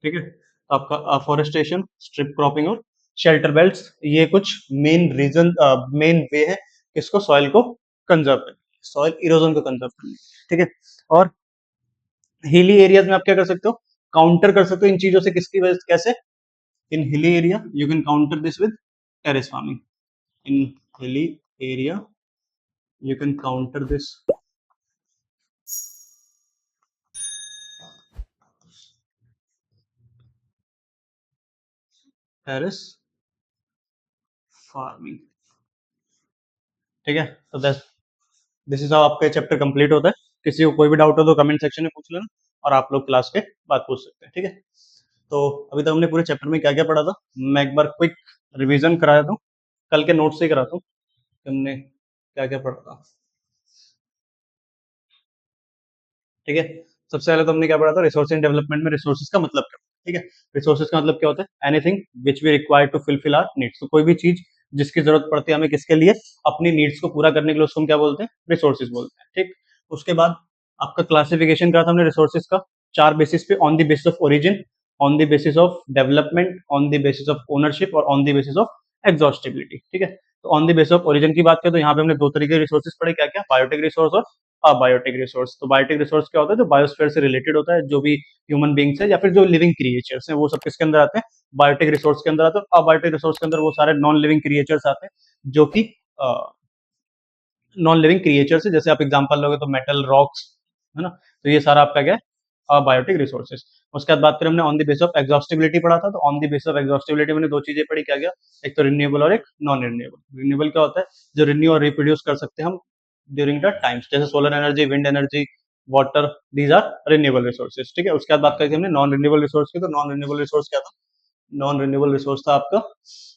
ठीक है, तो आपका अफोरेस्टेशन, स्ट्रिप क्रॉपिंग और शेल्टर बेल्ट, ये कुछ मेन रीजन, मेन वे है इसको सॉइल को कंजर्व करने, सॉइल इरोजन को कंजर्व करने। ठीक है, और हिली एरियाज में आप क्या कर सकते हो? काउंटर कर सकते हो इन चीजों से। किसकी वजह से? कैसे? In hilly area you can counter this with terrace farming. In hilly area you can counter this terrace farming। ठीक है, तो दिस इज हाउ आपका चैप्टर कंप्लीट होता है। किसी को कोई भी डाउट हो तो कमेंट सेक्शन में पूछ लेना, और आप लोग क्लास के बाद पूछ सकते हैं। ठीक है, तो अभी तक हमने पूरे चैप्टर में क्या क्या पढ़ा था, मैं एक बार क्विक रिवीजन कराया था, कल के नोट से ही कराता हूँ हमने क्या क्या पढ़ा था। ठीक है, सबसे पहले तो हमने क्या पढ़ा था? रिसोर्स इन डेवलपमेंट में रिसोर्सेज का मतलब क्या होता है। ठीक है, रिसोर्सेज का मतलब क्या होता है? Anything which we require to fulfil our needs. तो कोई भी चीज जिसकी जरूरत पड़ती है हमें, किसके लिए? अपनी नीड्स को पूरा करने के लिए, उसको हम क्या बोलते हैं? रिसोर्सेज बोलते हैं। ठीक, उसके बाद आपका क्लासिफिकेशन करा था हमने रिसोर्सेज का चार बेसिस पे, on the basis of origin, on the basis of development, on the basis of ownership और on the basis of exhaustibility. ठीक है, तो on the basis of origin की बात करें तो यहाँ पे हमने दो तरीके के रिसोर्सेज पढ़े, क्या क्या? बायोटिक रिसोर्स और अबायोटिक रिसोर्स। तो बायोटिक रिसोर्स क्या होता है? जो बायोस्फीयर से रिलेटेड होता है, जो भी ह्यूमन बींग्स है या फिर जो लिविंग क्रिएचर्स हैं, वो सब किसके अंदर आते हैं? बायोटिक रिसोर्स के अंदर आते हैं। अबायोटिक रिसोर्स के अंदर वो सारे नॉन लिविंग क्रिएचर्स आते हैं जो कि नॉन लिविंग क्रिएचर्स है। जैसे आप एग्जांपल लोगे तो मेटल, रॉक्स, है ना? तो ये सारा आपका क्या है? Abiotic resources. उसके बाद बात करें हमने on the base of exhaustibility पढ़ा था। तो on the base of exhaustibility मैंने दो चीजें पढ़ी, क्या क्या? एक तो रिन्यूएबल और एक नॉन रिन्यूएबल। रिन्यूएबल क्या होता है? जो रिन्यू और रिप्रोड्यूस कर सकते हैं हम ड्यूरिंग द टाइम्स, जैसे solar energy, wind energy, water, these are renewable resources. ठीक है। उसके बाद बात करें हमने नॉन रिन्यूएबल रिसोर्स की। तो नॉन रिन्यूएबल रिसोर्स क्या था? नॉन रिन्यूएबल रिसोर्स था आपका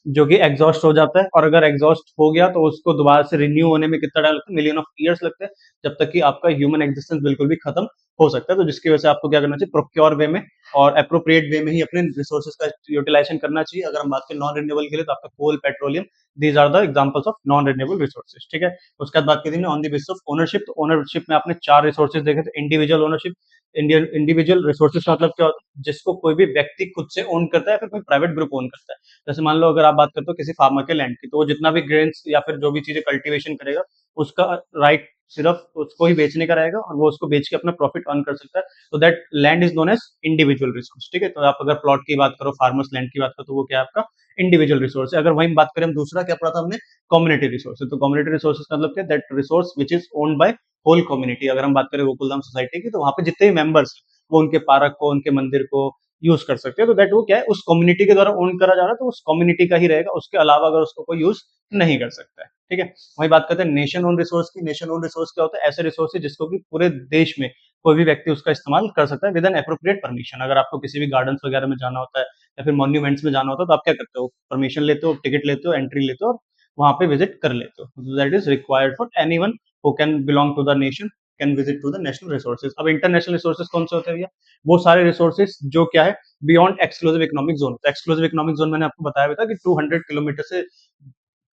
जो कि एग्जॉस्ट हो जाता है, और अगर एग्जॉस्ट हो गया तो उसको दोबारा से रिन्यू होने में कितना टाइम लगता है? मिलियन ऑफ ईयर्स लगते हैं, जब तक कि आपका ह्यूमन एग्जिस्टेंस बिल्कुल भी खत्म हो सकता है। तो जिसकी वजह से आपको क्या करना चाहिए? प्रोक्योर वे में और अप्रोप्रिएट वे में ही अपने रिसोर्सेज का यूटिलाइजेशन करना चाहिए। अगर हम बात करें नॉन रिन्यूएबल के लिए, तो आपका coal, petroleum, these are the examples of non renewable resources. ठीक है। उसके बाद बात की थी on the basis of ownership. तो ओनरशिप में आपने चार रिसोर्सेज देखे थे। Individual ownership. Indian individual resources का मतलब क्या होता है? जिसको कोई भी व्यक्ति खुद से ओन करता है या फिर कोई प्राइवेट ग्रुप ओन करता है। जैसे मान लो अगर आप बात करते हो किसी फार्मर के लैंड की, तो वो जितना भी ग्रेन्स या फिर जो भी चीजें कल्टीवेशन करेगा, उसका राइट सिर्फ उसको ही बेचने का रहेगा, और वो उसको बेच के अपना प्रॉफिट अर्न कर सकता है। तो that land is known as individual resource. ठीक है। तो आप अगर प्लॉट की बात करो, फार्मर्स लैंड की बात करो, तो वो क्या है? आपका इंडिविजुअल रिसोर्स है। अगर वहीं बात करें हम दूसरा क्या पढ़ा था हमने? Community resources. तो कम्युनिटी रिसोर्सेज का मतलब क्या? That resource which is owned by whole community. अगर हम बात करें गोकुलधाम सोसाइटी की, तो वहां पे जितने भी मेंबर्स, वो उनके पार्क को, उनके मंदिर को यूज कर सकते हैं। तो दैट वो क्या है? उस कम्युनिटी के द्वारा ओन करा जा रहा है, तो उस कम्युनिटी का ही रहेगा, उसके अलावा अगर उसको कोई यूज नहीं कर सकता है। ठीक है। वही बात करते हैं नेशन ओन रिसोर्स की। नेशन ओन रिसोर्स क्या होता है? ऐसे रिसोर्स है जिसको कि पूरे देश में कोई भी व्यक्ति उसका इस्तेमाल कर सकता है विद एन अप्रोप्रिएट परमिशन। अगर आपको किसी भी गार्डन वगैरह में जाना होता है या फिर मॉन्यूमेंट्स में जाना होता है, तो आप क्या करते हो? परमिशन लेते हो, टिकट लेते हो, एंट्री लेते हो, और वहां पे विजिट कर लेते हो। That is required for anyone who can belong to the nation can visit to the national resources. अब इंटरनेशनल रिसोर्सेज कौन से होते हैं भैया? वो सारे रिसोर्सेज जो क्या है? Beyond exclusive economic zone. तो एक्सक्लूसिव इकोनॉमिक जोन मैंने आपको बताया था कि 200 किलोमीटर से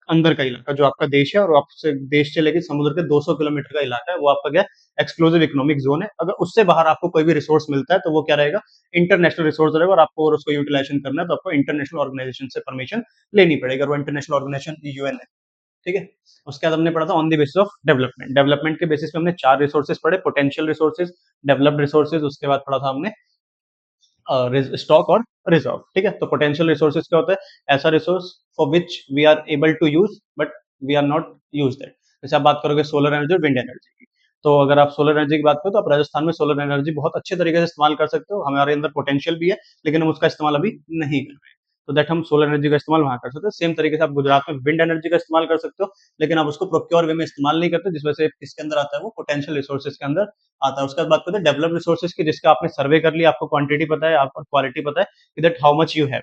अंदर का इलाका जो आपका देश है, और आपसे देश से लेकर समुद्र के 200 किलोमीटर का इलाका है, वो आपका क्या? एक्सक्लूसिव इकोनॉमिक जोन है। अगर उससे बाहर आपको कोई भी रिसोर्स मिलता है, तो वो क्या रहेगा? इंटरनेशनल रिसोर्स रहेगा, और आपको और उसको यूटिलाइजेशन करना है, तो आपको इंटरनेशनल ऑर्गेनाइजेशन से परमिशन लेनी पड़ेगी, और वो इंटरनेशनल ऑर्गेनाइजेशन यूएन है। ठीक है। उसके बाद हमने पढ़ा था on the basis of development. Development के बेसिस पे हमने चार रिसोर्सेज पढ़े: पोटेंशियल रिसोर्सेज, डेवलप्ड रिसोर्सेज, उसके बाद पढ़ा था हमने स्टॉक और रिजर्व। ठीक है। तो पोटेंशियल रिसोर्सेज क्या होता है? ऐसा resource for which we are able to use but we are not use that. जैसे आप बात करोगे सोलर एनर्जी और विंड एनर्जी की, तो अगर आप सोलर एनर्जी की बात करो, तो आप राजस्थान में सोलर एनर्जी बहुत अच्छे तरीके से इस्तेमाल कर सकते हो। हमारे अंदर पोटेंशियल भी है, लेकिन हम उसका इस्तेमाल अभी नहीं कर रहे हैं। तो दैट हम सोलर एनर्जी का इस्तेमाल वहां कर सकते हैं। सेम तरीके से आप गुजरात में विंड एनर्जी का इस्तेमाल कर सकते हो, लेकिन आप उसको प्रोक्योर वे में इस्तेमाल नहीं करते, जिस वजह से इसके अंदर आता है, वो पोटेंशियल रिसोर्सेज के अंदर आता है। उसके बाद बात करते हैं डेवलप रिसोर्सेज की, जिसका आपने सर्वे कर लिया, आपको क्वांटिटी पता है, आपको क्वालिटी पता है, that how much you have.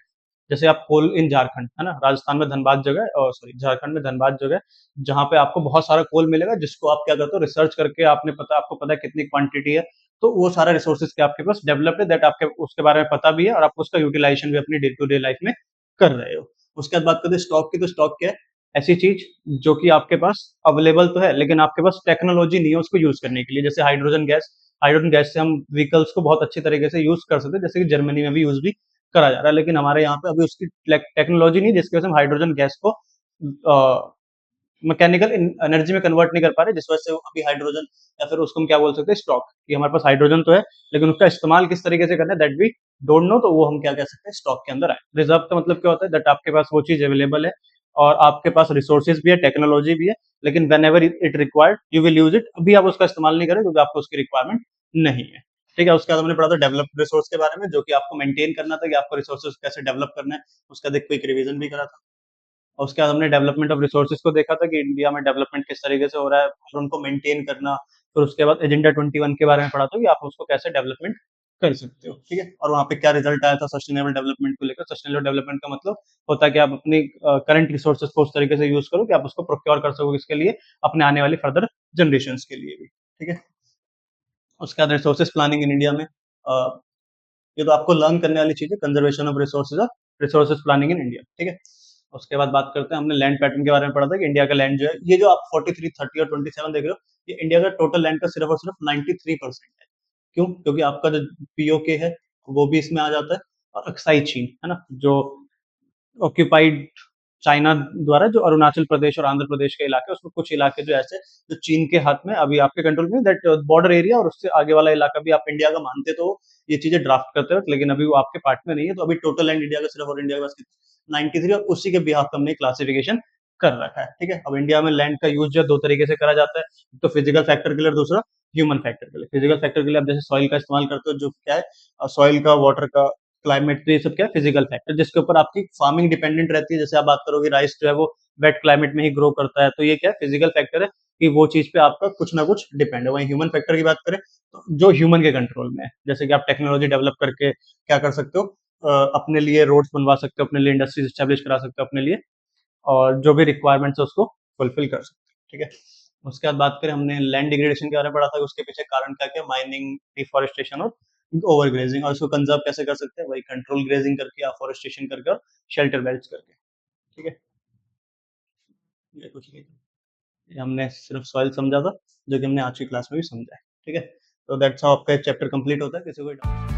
जैसे आप कोल इन झारखंड, है ना, राजस्थान में धनबाद जगह, और सॉरी झारखंड में धनबाद जगह, जहाँ पे आपको बहुत सारा कोल मिलेगा, जिसको आप क्या करते हो? रिसर्च करके आपको पता है कितनी क्वांटिटी है, तो वो सारा रिसोर्सेज के आपके पास डेवलप्ड है, दैट आपके उसके बारे में पता भी है, और आपको उसका यूटिलाइजेशन भी अपनी डे टू डे लाइफ में कर रहे हो। उसके बाद बात करते हैं स्टॉक की। तो स्टॉक क्या है? ऐसी चीज जो कि आपके पास अवेलेबल तो है, लेकिन आपके पास टेक्नोलॉजी नहीं है उसको यूज करने के लिए। जैसे हाइड्रोजन गैस। हाइड्रोजन गैस से हम व्हीकल्स को बहुत अच्छी तरीके से यूज कर सकते हैं, जैसे कि जर्मनी में भी यूज भी करा जा रहा है, लेकिन हमारे यहाँ पे अभी उसकी टेक्नोलॉजी नहीं, जिसकी वजह से हम हाइड्रोजन गैस को मैकेनिकल एनर्जी में कन्वर्ट नहीं कर पा रहे, जिस वजह से अभी हाइड्रोजन, या फिर उसको हम क्या बोल सकते हैं? स्टॉक। कि हमारे पास हाइड्रोजन तो है, लेकिन उसका इस्तेमाल किस तरीके से करना है, दैट वी डोंट नो, तो वो हम क्या कह सकते हैं? स्टॉक के अंदर आए। रिजर्व का मतलब क्या होता है? दैट आपके पास वो चीज अवेलेबल है, और आपके पास रिसोर्सेज भी है, टेक्नोलॉजी भी है, लेकिन when ever it required you will use it. अभी आप उसका इस्तेमाल नहीं करें क्योंकि आपको उसकी रिक्वायरमेंट नहीं है। ठीक है। उसके बाद हमने पढ़ा था डेवलप्ड रिसोर्स के बारे में, जो कि आपको मेंटेन करना था, कि आपको रिसोर्सेज कैसे डेवलप करना है, उसका देख क्विक रिवीजन भी करा था। और उसके बाद हमने डेवलपमेंट ऑफ रिसोर्सेज को देखा था कि इंडिया में डेवलपमेंट किस तरीके से हो रहा है, और उनको मेंटेन करना। फिर उसके बाद एजेंडा 21 के बारे में पढ़ा था कि आप उसको कैसे डेवलपमेंट कर सकते हो। ठीक है। और वहाँ पे क्या रिजल्ट आया था सस्टेनेबल डेवलपमेंट को लेकर? सस्टेनेबल डेवलपमेंट का मतलब होता है कि आप अपनी करंट रिसोर्सेज को उस तरीके से यूज करो कि आप उसको प्रोक्योर कर सको इसके लिए, अपने आने वाली फर्दर जनरेशन के लिए भी। ठीक है। उसके बाद रिसोर्सेज प्लानिंग इन इंडिया में, ये तो आपको लर्न करने वाली चीज है, कंजर्वेशन ऑफ रिसोर्सेज और रिसोर्सेज प्लानिंग इन इंडिया। ठीक है। उसके बाद बात करते हैं, हमने लैंड पैटर्न के बारे में पढ़ा था कि इंडिया का लैंड जो है, ये जो आप 43, 30 और 27 देख रहे हो, ये इंडिया का टोटल लैंड का सिर्फ और सिर्फ 93% है। क्यों? क्योंकि आपका जो पीओके है, वो भी इसमें आ जाता है, और अक्साई चीन, है ना, जो ऑक्यूपाइड चाइना द्वारा जो अरुणाचल प्रदेश और आंध्र प्रदेश के इलाके, उसमें कुछ इलाके जो ऐसे जो चीन के हाथ में अभी आपके कंट्रोल में, दैट बॉर्डर एरिया और उससे आगे वाला इलाका भी आप इंडिया का मानते तो ये चीजें ड्राफ्ट करते वक्त, लेकिन अभी वो आपके पार्ट में नहीं है। तो अभी टोटल लैंड इंडिया का सिर्फ और इंडिया के पास 93, और उसी के बिहाफ पे हमने क्लासिफिकेशन कर रखा है। ठीक है, अब इंडिया में लैंड का यूज जो दो तरीके से करा जाता है, तो फिजिकल फैक्टर के लिए और दूसरा ह्यूमन फैक्टर के लिए। फिजिकल फैक्टर के लिए आप जैसे सॉइल का इस्तेमाल करते हो, जो क्या है सॉइल का, वाटर का, क्लाइमेट, तो ये सब क्या है फिजिकल फैक्टर, जिसके ऊपर आपकी फार्मिंग डिपेंडेंट रहती है। जैसे आप बात करोगे राइस जो है वो वेट क्लाइमेट में ही ग्रो करता है, तो ये क्या है फिजिकल फैक्टर है कि वो चीज पे आपका कुछ ना कुछ डिपेंड है। वहीं ह्यूमन फैक्टर की बात करें तो जो ह्यूमन के कंट्रोल में है, जैसे कि आप टेक्नोलॉजी डेवलप करके क्या कर सकते हो, अपने लिए रोड्स बनवा सकते हो, अपने लिए इंडस्ट्रीज स्टैब्लिश करा सकते हो अपने लिए, और जो भी रिक्वायरमेंट्स है उसको फुलफिल कर सकते हो। ठीक है, उसके बाद बात करें, हमने लैंड डिग्रेडेशन के बारे में पढ़ा था, उसके पीछे कारण क्या क्या, माइनिंग, डिफॉरेस्टेशन और ओवर ग्रेजिंग। और इसको कंजर्व कैसे कर सकते हैं, वही कंट्रोल ग्रेजिंग करके, अफॉरेस्टेशन करके और शेल्टर बेल्ट्स करके। ठीक है, ये कुछ नहीं था। ये हमने सिर्फ सॉइल समझा था, जो कि हमने आज की क्लास में भी समझा है। ठीक है, तो दैट्स हाउ आपका चैप्टर कंप्लीट होता है। किसी को